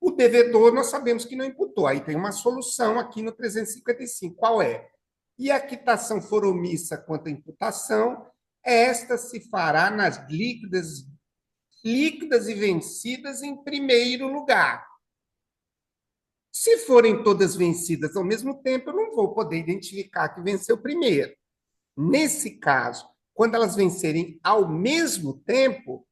O devedor, nós sabemos que não imputou. Aí tem uma solução aqui no 355. Qual é? E a quitação for omissa quanto à imputação, esta se fará nas líquidas e vencidas em primeiro lugar. Se forem todas vencidas ao mesmo tempo, eu não vou poder identificar que venceu primeiro. Nesse caso, quando elas vencerem ao mesmo tempo,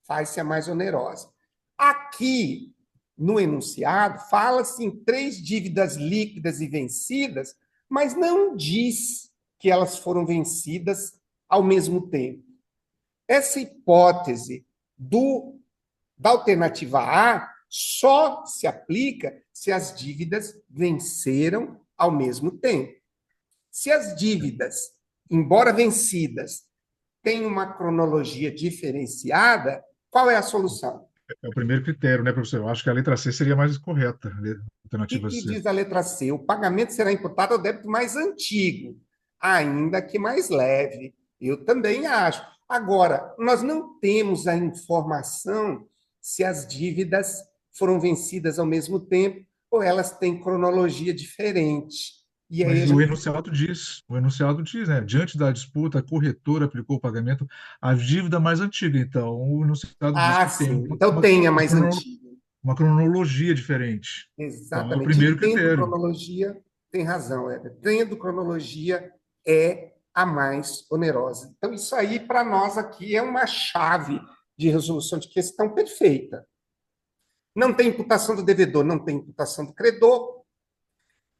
faz-se a mais onerosa. Aqui, no enunciado, fala-se em 3 dívidas líquidas e vencidas, mas não diz que elas foram vencidas ao mesmo tempo. Essa hipótese da alternativa A só se aplica se as dívidas venceram ao mesmo tempo. Se as dívidas, embora vencidas, têm uma cronologia diferenciada, qual é a solução? É o primeiro critério, né, professor? Eu acho que a letra C seria mais correta, né? O Alternativa que C. diz a letra C? O pagamento será imputado ao débito mais antigo, ainda que mais leve. Eu também acho. Agora, nós não temos a informação se as dívidas foram vencidas ao mesmo tempo ou elas têm cronologia diferente. E aí a Mas gente... o enunciado diz, né? Diante da disputa, a corretora aplicou o pagamento à dívida mais antiga. Então, o enunciado diz Ah, que tem sim. Então tem a mais antiga. uma cronologia diferente. Então, é o Exatamente. E primeiro tendo critério. cronologia, tem razão, Éder. Tendo cronologia é a mais onerosa. Então, isso aí, para nós aqui, é uma chave de resolução de questão perfeita. Não tem imputação do devedor, não tem imputação do credor.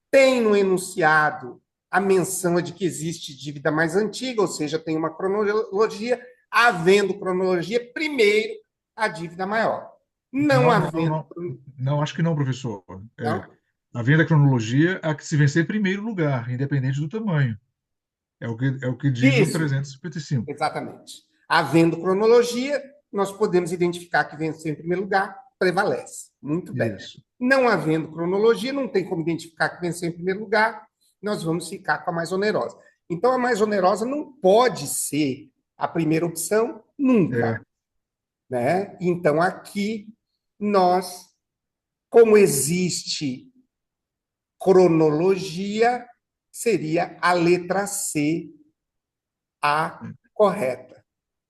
Tem no enunciado a menção de que existe dívida mais antiga, ou seja, tem uma cronologia. Havendo cronologia, primeiro a dívida maior. Não Não, não, não, havendo. não. Não, acho que não, professor. Não? A venda cronologia é a que se vencer em primeiro lugar, independente do tamanho. É o que diz o Isso. 355. Exatamente. Havendo cronologia, nós podemos identificar que venceu em primeiro lugar, prevalece. Muito bem. Isso. Não havendo cronologia, não tem como identificar que venceu em primeiro lugar, nós vamos ficar com a mais onerosa. Então, a mais onerosa não pode ser a primeira opção nunca. Né? Então, aqui, nós, como existe cronologia, seria a letra C a correta.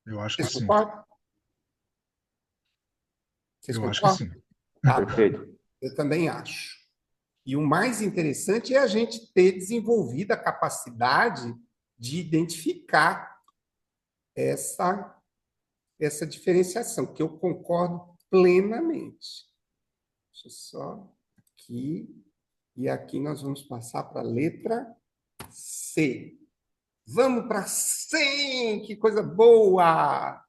Eu acho que Vocês sim. concordam? Vocês Eu acho que sim. concordam? Tá bom. Perfeito. Eu também acho. E o mais interessante é a gente ter desenvolvido a capacidade de identificar essa diferenciação, que eu concordo plenamente. Deixa eu só aqui. E aqui nós vamos passar para a letra C. Vamos para 100! Que coisa boa!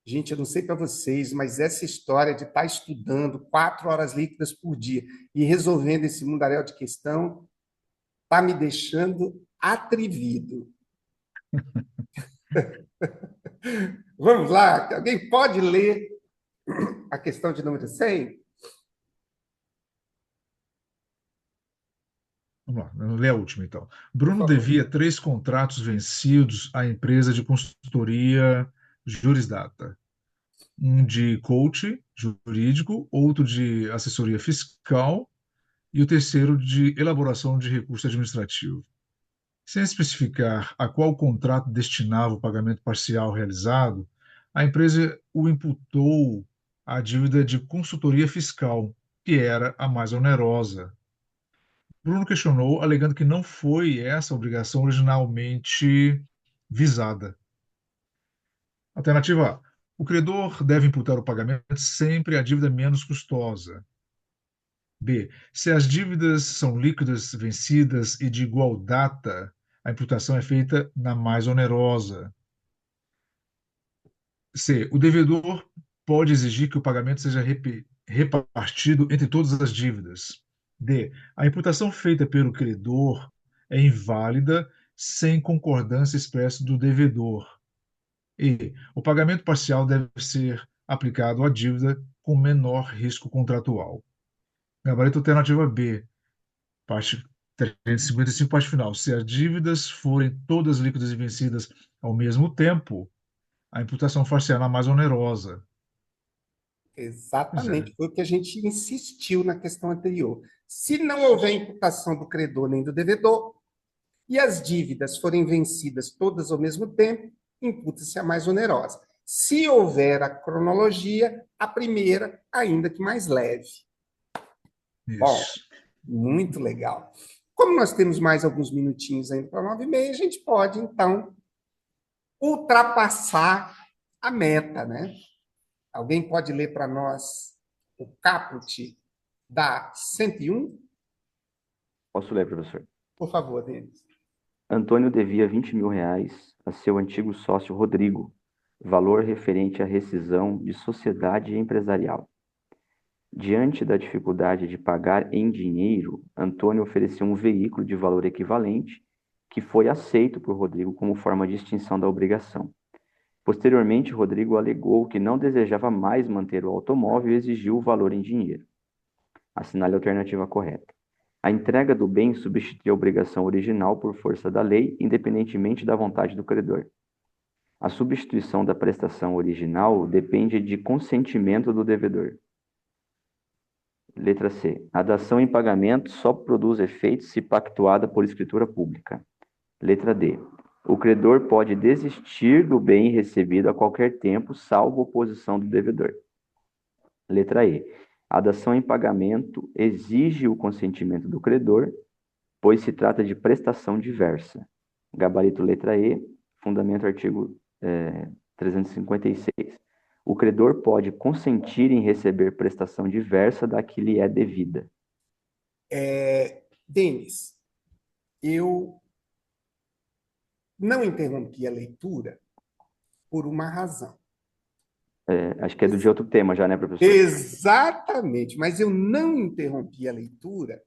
Gente, eu não sei para vocês, mas essa história de estar estudando 4 horas líquidas por dia e resolvendo esse mundaréu de questão está me deixando atrevido. Vamos lá, alguém pode ler a questão de número 100? Vamos lá, vamos ler a última, então. Bruno devia 3 contratos vencidos à empresa de consultoria Jurisdata. Um de coach jurídico, outro de assessoria fiscal e o terceiro de elaboração de recurso administrativo. Sem especificar a qual contrato destinava o pagamento parcial realizado, a empresa o imputou à dívida de consultoria fiscal, que era a mais onerosa. Bruno questionou, alegando que não foi essa a obrigação originalmente visada. Alternativa A. O credor deve imputar o pagamento sempre à dívida menos custosa. B. Se as dívidas são líquidas, vencidas e de igual data, a imputação é feita na mais onerosa. C. O devedor pode exigir que o pagamento seja repartido entre todas as dívidas. D. A imputação feita pelo credor é inválida sem concordância expressa do devedor. E. O pagamento parcial deve ser aplicado à dívida com menor risco contratual. Gabarito alternativa B, parte 355, parte final. Se as dívidas forem todas líquidas e vencidas ao mesmo tempo, a imputação far-se-á na mais onerosa. Exatamente, foi o que a gente insistiu na questão anterior. Se não houver imputação do credor nem do devedor, e as dívidas forem vencidas todas ao mesmo tempo, imputa-se a mais onerosa. Se houver a cronologia, a primeira, ainda que mais leve. Isso. Bom, muito legal. Como nós temos mais alguns minutinhos ainda para 9h30, a gente pode, então, ultrapassar a meta, né? Alguém pode ler para nós o caput da 101? Posso ler, professor? Por favor, Denis. Antônio devia R$ 20.000 a seu antigo sócio Rodrigo, valor referente à rescisão de sociedade empresarial. Diante da dificuldade de pagar em dinheiro, Antônio ofereceu um veículo de valor equivalente, que foi aceito por Rodrigo como forma de extinção da obrigação. Posteriormente, Rodrigo alegou que não desejava mais manter o automóvel e exigiu o valor em dinheiro. Assinale a alternativa correta. A entrega do bem substitui a obrigação original por força da lei, independentemente da vontade do credor. A substituição da prestação original depende de consentimento do devedor. Letra C. A dação em pagamento só produz efeitos se pactuada por escritura pública. Letra D. O credor pode desistir do bem recebido a qualquer tempo, salvo oposição do devedor. Letra E. A dação em pagamento exige o consentimento do credor, pois se trata de prestação diversa. Gabarito letra E, fundamento artigo 356. O credor pode consentir em receber prestação diversa da que lhe é devida. Denis, eu não interrompi a leitura por uma razão. Acho que é de outro tema já, né, professor? Exatamente, mas eu não interrompi a leitura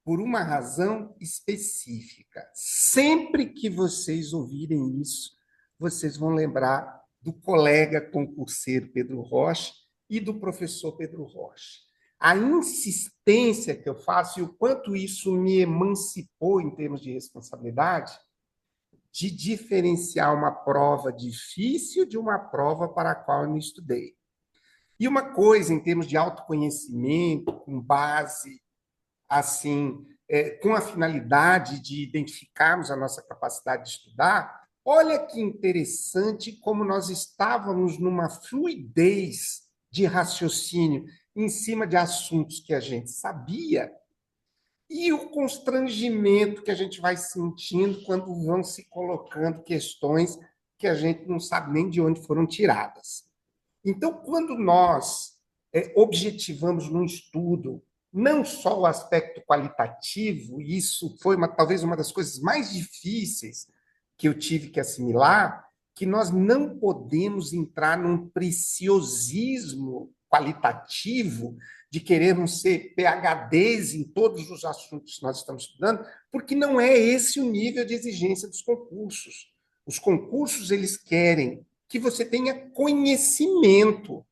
por uma razão específica. Sempre que vocês ouvirem isso, vocês vão lembrar do colega concurseiro Pedro Rocha e do professor Pedro Rocha. A insistência que eu faço e o quanto isso me emancipou em termos de responsabilidade, de diferenciar uma prova difícil de uma prova para a qual eu não estudei. E uma coisa, em termos de autoconhecimento, com base, assim, com a finalidade de identificarmos a nossa capacidade de estudar, olha que interessante como nós estávamos numa fluidez de raciocínio em cima de assuntos que a gente sabia e o constrangimento que a gente vai sentindo quando vão se colocando questões que a gente não sabe nem de onde foram tiradas. Então, quando nós objetivamos no estudo não só o aspecto qualitativo, e isso foi talvez uma das coisas mais difíceis que eu tive que assimilar, que nós não podemos entrar num preciosismo qualitativo de querermos ser PhDs em todos os assuntos que nós estamos estudando, porque não é esse o nível de exigência dos concursos. Os concursos, eles querem que você tenha conhecimento,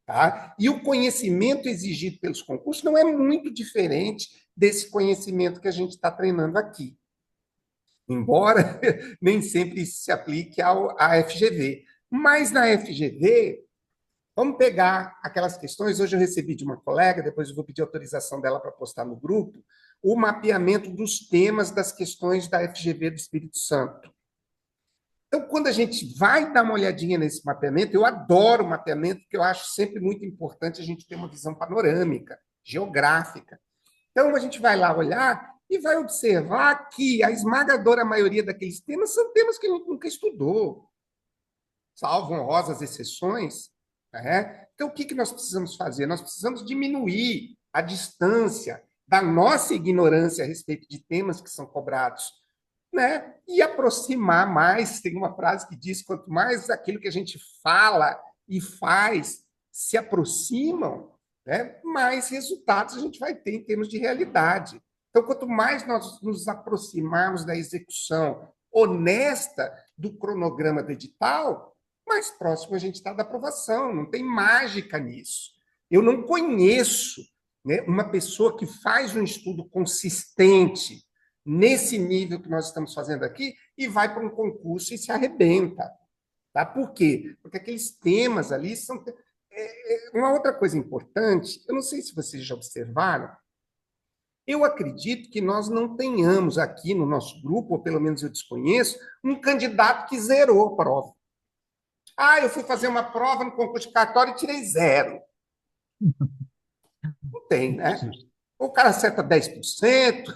tá? E o conhecimento exigido pelos concursos não é muito diferente desse conhecimento que a gente está treinando aqui. Embora nem sempre isso se aplique à FGV. Mas na FGV, vamos pegar aquelas questões. Hoje eu recebi de uma colega, depois eu vou pedir autorização dela para postar no grupo, o mapeamento dos temas das questões da FGV do Espírito Santo. Então, quando a gente vai dar uma olhadinha nesse mapeamento, eu adoro o mapeamento, porque eu acho sempre muito importante a gente ter uma visão panorâmica, geográfica. Então, a gente vai lá olhar e vai observar que a esmagadora maioria daqueles temas são temas que a gente nunca estudou, salvo honrosas exceções. Né? Então, o que nós precisamos fazer? Nós precisamos diminuir a distância da nossa ignorância a respeito de temas que são cobrados, né? E aproximar mais. Tem uma frase que diz: quanto mais aquilo que a gente fala e faz se aproximam, né, mais resultados a gente vai ter em termos de realidade. Então, quanto mais nós nos aproximarmos da execução honesta do cronograma do edital, mais próximo a gente está da aprovação. Não tem mágica nisso. Eu não conheço, né, uma pessoa que faz um estudo consistente nesse nível que nós estamos fazendo aqui e vai para um concurso e se arrebenta. Tá? Por quê? Porque aqueles temas ali são... Uma outra coisa importante, eu não sei se vocês já observaram, eu acredito que nós não tenhamos aqui no nosso grupo, ou pelo menos eu desconheço, um candidato que zerou a prova. Eu fui fazer uma prova no concurso de cartório e tirei 0. Não tem, né? O cara acerta 10%,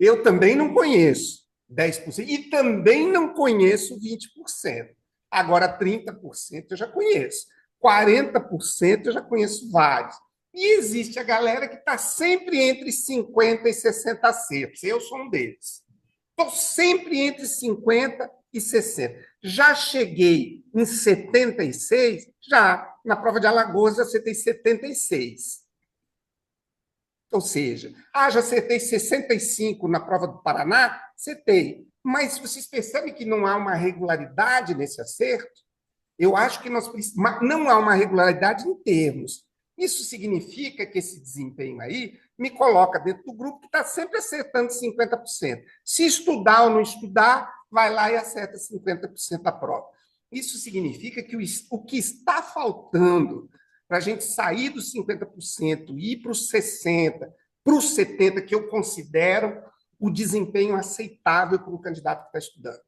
eu também não conheço 10%, e também não conheço 20%. Agora, 30% eu já conheço. 40% eu já conheço vários. E existe a galera que está sempre entre 50 e 60 acertos. Eu sou um deles. Estou sempre entre 50 e 60. Já cheguei em 76, já na prova de Alagoas, já acertei 76. Ou seja, já acertei 65 na prova do Paraná, acertei. Mas vocês percebem que não há uma regularidade nesse acerto? Eu acho que não há uma regularidade em termos. Isso significa que esse desempenho aí me coloca dentro do grupo que está sempre acertando 50%. Se estudar ou não estudar, vai lá e acerta 50% da prova. Isso significa que o que está faltando para a gente sair dos 50% e ir para os 60%, para os 70%, que eu considero o desempenho aceitável para um candidato que está estudando.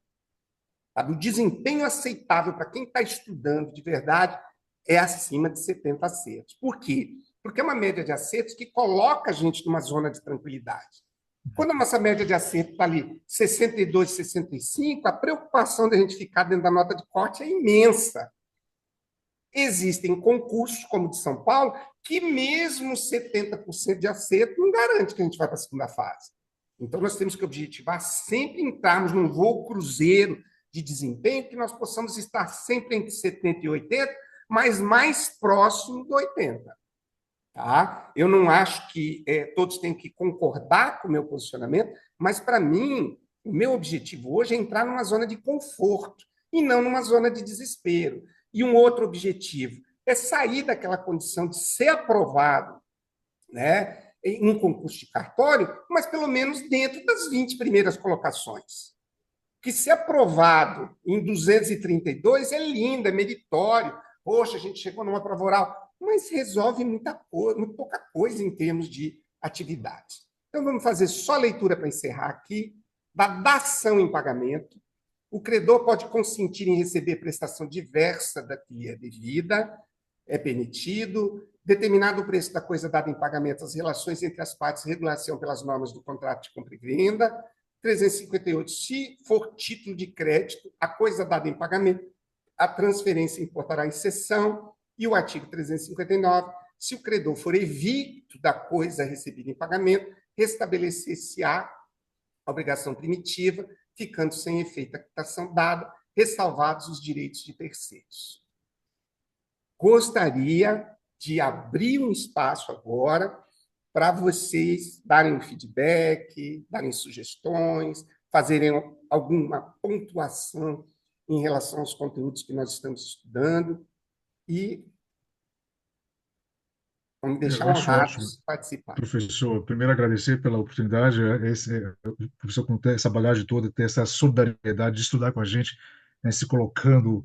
Sabe? O desempenho aceitável para quem está estudando de verdade é acima de 70 acertos. Por quê? Porque é uma média de acertos que coloca a gente numa zona de tranquilidade. Quando a nossa média de acerto está ali 62, 65, a preocupação da gente ficar dentro da nota de corte é imensa. Existem concursos, como o de São Paulo, que mesmo 70% de acerto não garante que a gente vai para a segunda fase. Então, nós temos que objetivar sempre entrarmos num voo cruzeiro de desempenho, que nós possamos estar sempre entre 70 e 80, mas mais próximo do 80. Tá? Eu não acho que todos têm que concordar com o meu posicionamento, mas, para mim, o meu objetivo hoje é entrar numa zona de conforto e não numa zona de desespero. E um outro objetivo é sair daquela condição de ser aprovado, né, em um concurso de cartório, mas pelo menos dentro das 20 primeiras colocações. Que ser aprovado em 232 é lindo, é meritório. Poxa, a gente chegou numa prova oral, mas resolve muita coisa, muito pouca coisa em termos de atividade. Então, vamos fazer só leitura para encerrar aqui, da dação em pagamento. O credor pode consentir em receber prestação diversa da que lhe é devida, é permitido, determinado o preço da coisa dada em pagamento, as relações entre as partes, regulação pelas normas do contrato de compra e venda. 358, se for título de crédito, a coisa dada em pagamento, a transferência importará em cessão. E o artigo 359, se o credor for evicto da coisa recebida em pagamento, restabelecer-se-á a obrigação primitiva, ficando sem efeito a quitação dada, ressalvados os direitos de terceiros. Gostaria de abrir um espaço agora para vocês darem um feedback, darem sugestões, fazerem alguma pontuação em relação aos conteúdos que nós estamos estudando e vamos Eu deixar acho ótimo, honrados participar. professor. Primeiro, agradecer pela oportunidade. O professor, com ter essa bagagem toda, ter essa solidariedade de estudar com a gente, né, se colocando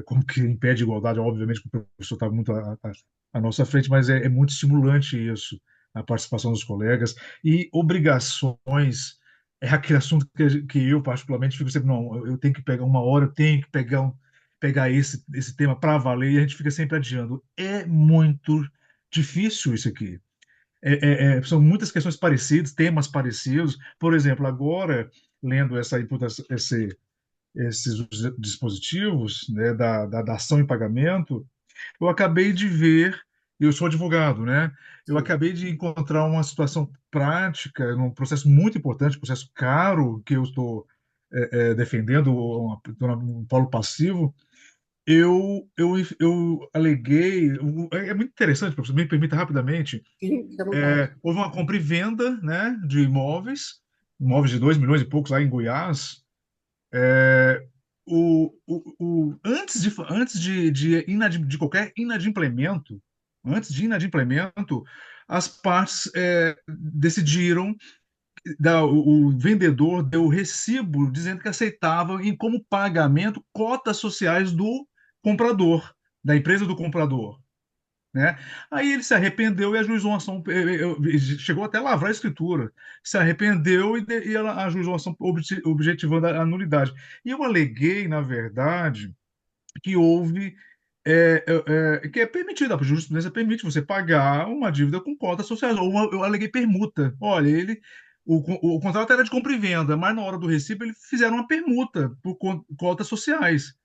como que impede a igualdade. Obviamente, que o professor está muito à nossa frente, mas é muito estimulante isso, a participação dos colegas. E obrigações é aquele assunto que eu, particularmente, fico sempre, não, eu tenho que pegar uma hora, eu tenho que pegar esse tema para valer, e a gente fica sempre adiando. É muito difícil isso aqui. São muitas questões parecidas, temas parecidos. Por exemplo, agora, lendo esses dispositivos, né, da dação em pagamento, eu acabei de ver, eu sou advogado, né? Eu Sim. acabei de encontrar uma situação prática, num processo muito importante, processo caro, que eu estou defendendo, um polo passivo. Eu aleguei, é muito interessante, professor, me permita rapidamente. Sim, fique à vontade. Houve uma compra e venda, né, de imóveis de 2 milhões e poucos lá em Goiás. É, antes de qualquer inadimplemento, as partes decidiram, o vendedor deu o recibo dizendo que aceitava como pagamento cotas sociais do comprador, da empresa do comprador, né? Aí ele se arrependeu e ajuizou uma ação, chegou até a lavrar a escritura, se arrependeu e ela ajuizou uma ação objetivando a nulidade. E eu aleguei, na verdade, que houve, que é permitido, a jurisprudência permite você pagar uma dívida com cotas sociais. Eu aleguei permuta. Olha, o contrato era de compra e venda, mas na hora do recibo eles fizeram uma permuta por cotas sociais.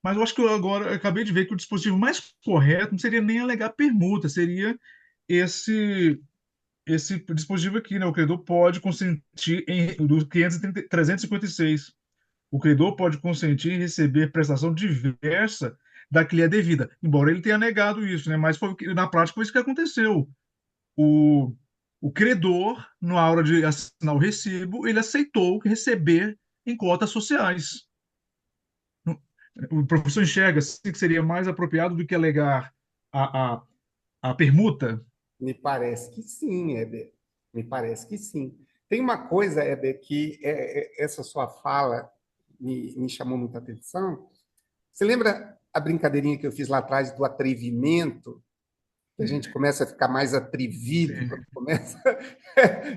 Mas eu acho que eu acabei de ver que o dispositivo mais correto não seria nem alegar permuta, seria esse esse dispositivo aqui, né? O credor pode consentir do 356. O credor pode consentir em receber prestação diversa da que lhe é devida, embora ele tenha negado isso, né? Mas na prática foi isso que aconteceu. O, o credor, na hora de assinar o recibo, ele aceitou receber em cotas sociais. O professor enxerga assim, que seria mais apropriado do que alegar a, a, a permuta? Me parece que sim, Heber. Me parece que sim. Tem uma coisa, Heber, que essa sua fala me chamou muita atenção. Você lembra a brincadeirinha que eu fiz lá atrás do atrevimento? Que a gente começa a ficar mais atrevido Sim. quando começa.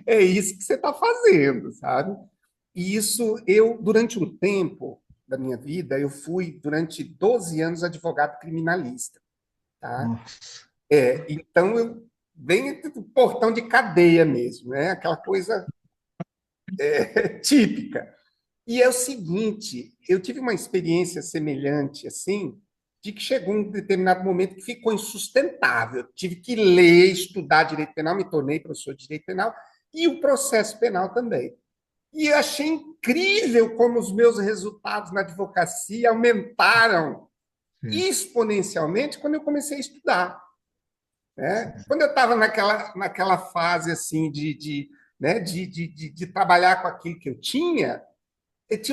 É isso que você está fazendo, sabe? E isso, durante um tempo da minha vida, eu fui, durante 12 anos, advogado criminalista, tá? Nossa. Então, eu bem do portão de cadeia mesmo, né? Aquela coisa típica. E é o seguinte, eu tive uma experiência semelhante, assim, de que chegou um determinado momento que ficou insustentável. Eu tive que ler, estudar direito penal, me tornei professor de direito penal e o processo penal também. E eu achei incrível como os meus resultados na advocacia aumentaram Sim, exponencialmente quando eu comecei a estudar, né? sim, Quando eu estava naquela fase assim né, de trabalhar com aquilo que eu tinha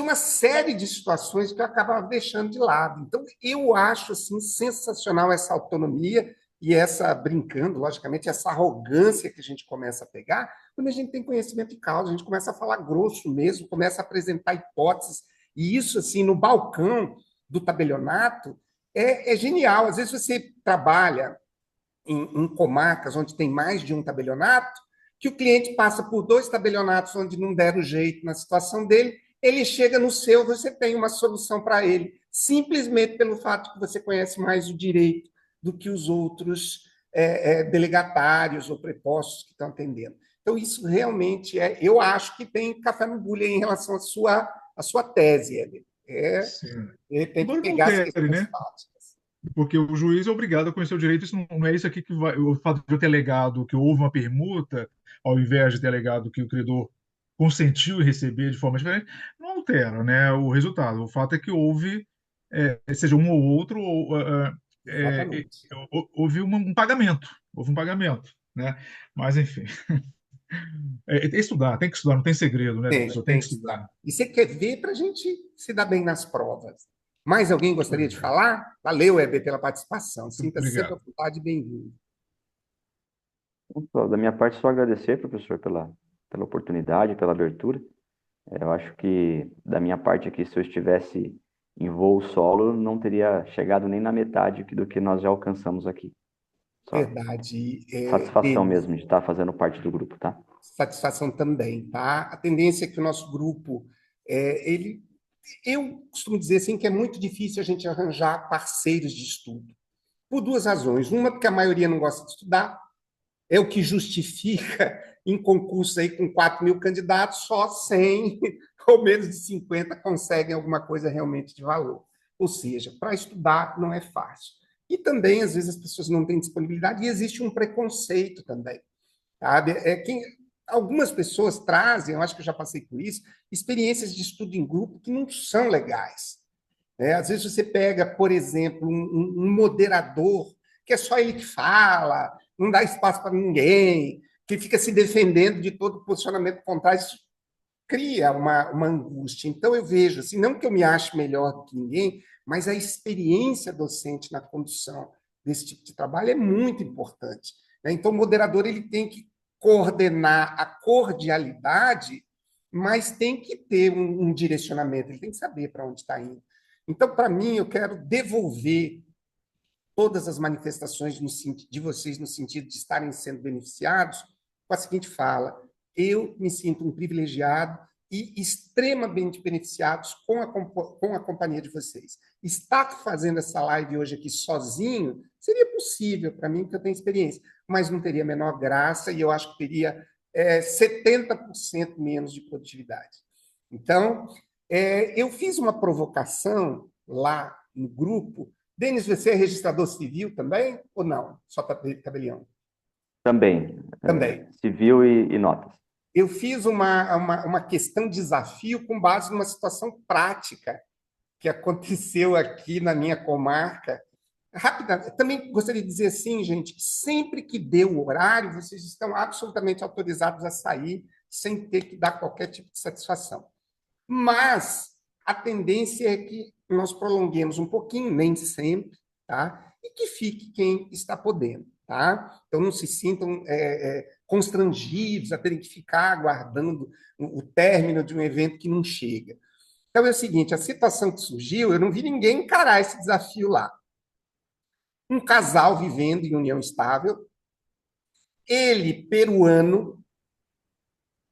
uma série de situações que eu acabava deixando de lado. Então, eu acho assim sensacional essa autonomia e essa, brincando, logicamente, essa arrogância que a gente começa a pegar quando a gente tem conhecimento de causa, a gente começa a falar grosso mesmo, começa a apresentar hipóteses, e isso, assim, no balcão do tabelionato, é genial. Às vezes você trabalha em comarcas onde tem mais de um tabelionato, que o cliente passa por dois tabelionatos onde não deram jeito na situação dele, ele chega no seu, você tem uma solução para ele, simplesmente pelo fato que você conhece mais o direito do que os outros delegatários ou prepostos que estão atendendo. Então, isso realmente eu acho que tem café no bule em relação à sua tese, Hélio. sim. De repente, Embora não pegar as altere, questões né? práticas. Porque o juiz é obrigado a conhecer o direito. Isso não é isso aqui que vai. O fato de eu ter alegado que houve uma permuta, ao invés de ter alegado que o credor consentiu em receber de forma diferente, não altera, né, o resultado. O fato é que houve, seja um ou outro, Exatamente. houve houve um pagamento, né? Mas, enfim, é estudar, tem que estudar, não tem segredo, né, Tem, professor? Tem tem que que estudar. estudar. E você quer ver para a gente se dar bem nas provas. Mais alguém gostaria de falar? Valeu, Heber, pela participação. Muito Sinta-se sempre à obrigado. vontade e bem-vindo. Então, da minha parte, só agradecer, professor, pela oportunidade, pela abertura. Eu acho que, da minha parte aqui, se eu estivesse em voo solo, não teria chegado nem na metade do que nós já alcançamos aqui. Só Verdade. satisfação Denis, mesmo de estar fazendo parte do grupo, tá? satisfação também, tá? A tendência é que o nosso grupo, eu costumo dizer assim que é muito difícil a gente arranjar parceiros de estudo, por duas razões. Uma, porque a maioria não gosta de estudar, é o que justifica em concursos aí com 4.000 candidatos, só 100 ou menos de 50 conseguem alguma coisa realmente de valor. Ou seja, para estudar não é fácil. E também, às vezes, as pessoas não têm disponibilidade e existe um preconceito também. Sabe? Algumas pessoas trazem, eu acho que eu já passei por isso, experiências de estudo em grupo que não são legais. Né? Às vezes você pega, por exemplo, um moderador, que é só ele que fala, não dá espaço para ninguém, que fica se defendendo de todo posicionamento contrário, isso cria uma angústia. Então, eu vejo, assim, não que eu me ache melhor do que ninguém, mas a experiência docente na condução desse tipo de trabalho é muito importante. Né? Então, o moderador ele tem que coordenar a cordialidade, mas tem que ter um direcionamento, ele tem que saber para onde está indo. Então, para mim, eu quero devolver todas as manifestações de vocês no sentido de estarem sendo beneficiados com a seguinte fala: eu me sinto um privilegiado e extremamente beneficiados com a companhia de vocês. Estar fazendo essa live hoje aqui sozinho seria possível para mim, porque eu tenho experiência, mas não teria a menor graça e eu acho que teria 70% menos de produtividade. Então, eu fiz uma provocação lá no grupo. Denis, você é registrador civil também ou não? Só tabelião? Também, Também. civil e notas. Eu fiz uma questão desafio com base numa situação prática que aconteceu aqui na minha comarca. Rapidamente, também gostaria de dizer assim, gente, sempre que deu o horário, vocês estão absolutamente autorizados a sair sem ter que dar qualquer tipo de satisfação. Mas a tendência é que nós prolonguemos um pouquinho, nem sempre, tá? E que fique quem está podendo, tá? Então não se sintam constrangidos a terem que ficar aguardando o término de um evento que não chega. Então é o seguinte, a situação que surgiu, eu não vi ninguém encarar esse desafio lá. Um casal vivendo em união estável, ele peruano,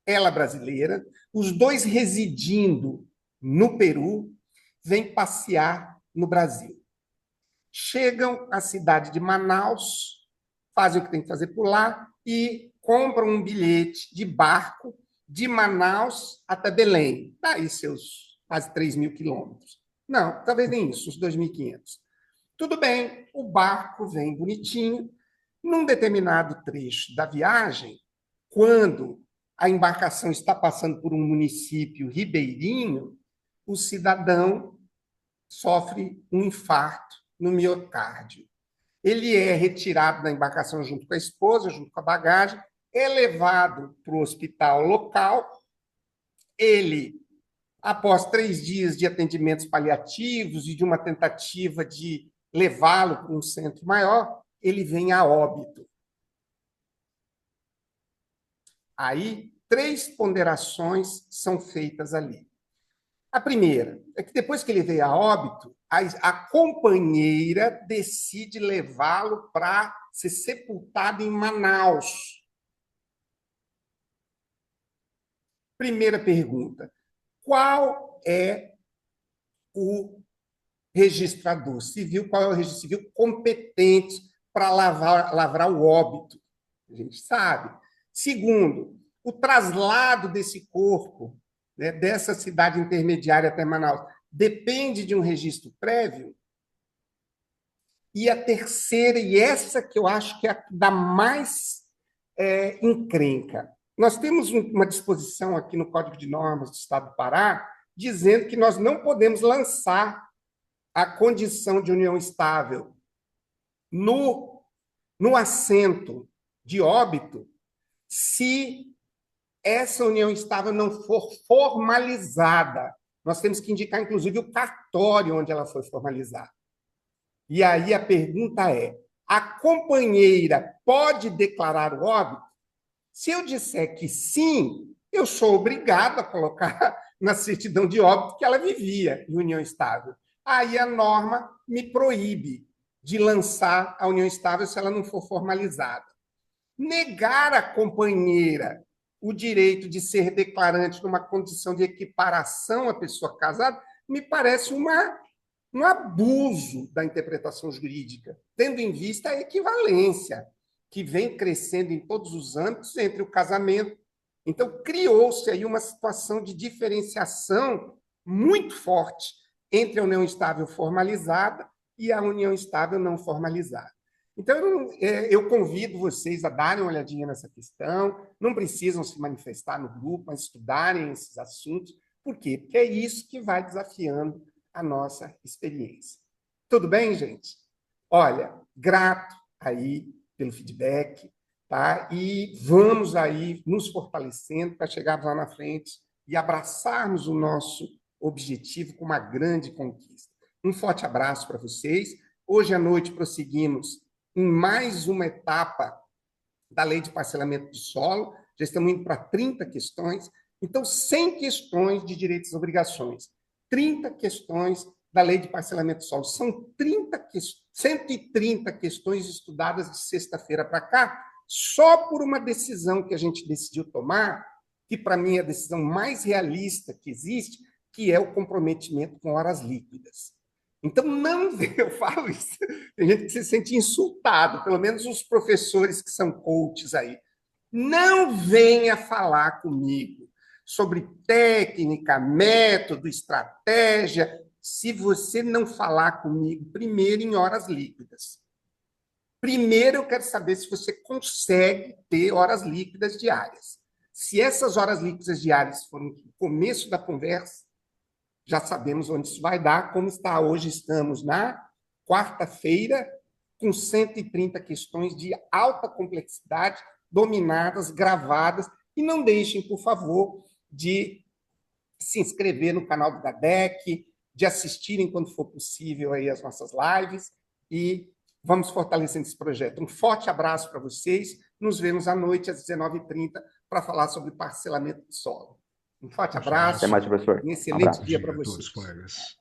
ela brasileira, os dois residindo no Peru, vêm passear no Brasil. Chegam à cidade de Manaus, fazem o que tem que fazer por lá e compram um bilhete de barco de Manaus até Belém. Daí seus quase 3.000 quilômetros. Não, talvez nem isso, uns 2.500. Tudo bem, o barco vem bonitinho. Num determinado trecho da viagem, quando a embarcação está passando por um município ribeirinho, o cidadão sofre um infarto no miocárdio. Ele é retirado da embarcação junto com a esposa, junto com a bagagem, é levado para o hospital local. Ele, após 3 dias de atendimentos paliativos e de uma tentativa de levá-lo para um centro maior, ele vem a óbito. Aí, 3 ponderações são feitas ali. A primeira é que depois que ele veio a óbito, a companheira decide levá-lo para ser sepultado em Manaus. Primeira pergunta: qual é o registrador civil, qual é o registro civil competente para lavrar o óbito? A gente sabe. Segundo, o traslado desse corpo, né, dessa cidade intermediária até Manaus, depende de um registro prévio. E a terceira, e essa que eu acho que é a da mais encrenca. Nós temos uma disposição aqui no Código de Normas do Estado do Pará dizendo que nós não podemos lançar a condição de união estável no assento de óbito se essa união estável não for formalizada. Nós temos que indicar, inclusive, o cartório onde ela foi formalizada. E aí a pergunta é: a companheira pode declarar o óbito? Se eu disser que sim, eu sou obrigado a colocar na certidão de óbito que ela vivia em união estável. Aí a norma me proíbe de lançar a união estável se ela não for formalizada. Negar à companheira o direito de ser declarante numa condição de equiparação à pessoa casada me parece um abuso da interpretação jurídica, tendo em vista a equivalência que vem crescendo em todos os âmbitos entre o casamento. Então, criou-se aí uma situação de diferenciação muito forte entre a união estável formalizada e a união estável não formalizada. Então, eu convido vocês a darem uma olhadinha nessa questão, não precisam se manifestar no grupo, mas estudarem esses assuntos. Por quê? Porque é isso que vai desafiando a nossa experiência. Tudo bem, gente? Olha, grato aí pelo feedback, tá? E vamos aí nos fortalecendo para chegarmos lá na frente e abraçarmos o nosso objetivo com uma grande conquista. Um forte abraço para vocês. Hoje à noite prosseguimos em mais uma etapa da Lei de Parcelamento do Solo. Já estamos indo para 30 questões. Então, 100 questões de direitos e obrigações. 30 questões da Lei de Parcelamento do Solo. São 130 questões estudadas de sexta-feira para cá, só por uma decisão que a gente decidiu tomar, que para mim é a decisão mais realista que existe, que é o comprometimento com horas líquidas. Então, não, eu falo isso, tem gente que se sente insultado, pelo menos os professores que são coaches aí. Não venha falar comigo sobre técnica, método, estratégia, se você não falar comigo primeiro em horas líquidas. Primeiro eu quero saber se você consegue ter horas líquidas diárias. Se essas horas líquidas diárias forem no começo da conversa, já sabemos onde isso vai dar, como está hoje. Estamos na quarta-feira, com 130 questões de alta complexidade, dominadas, gravadas, e não deixem, por favor, de se inscrever no canal do GADEC, de assistirem, quando for possível, aí as nossas lives, e vamos fortalecendo esse projeto. Um forte abraço para vocês, nos vemos à noite, às 19h30, para falar sobre parcelamento do solo. Um forte abraço. Até mais, professor. Um excelente dia para a todos, vocês. colegas.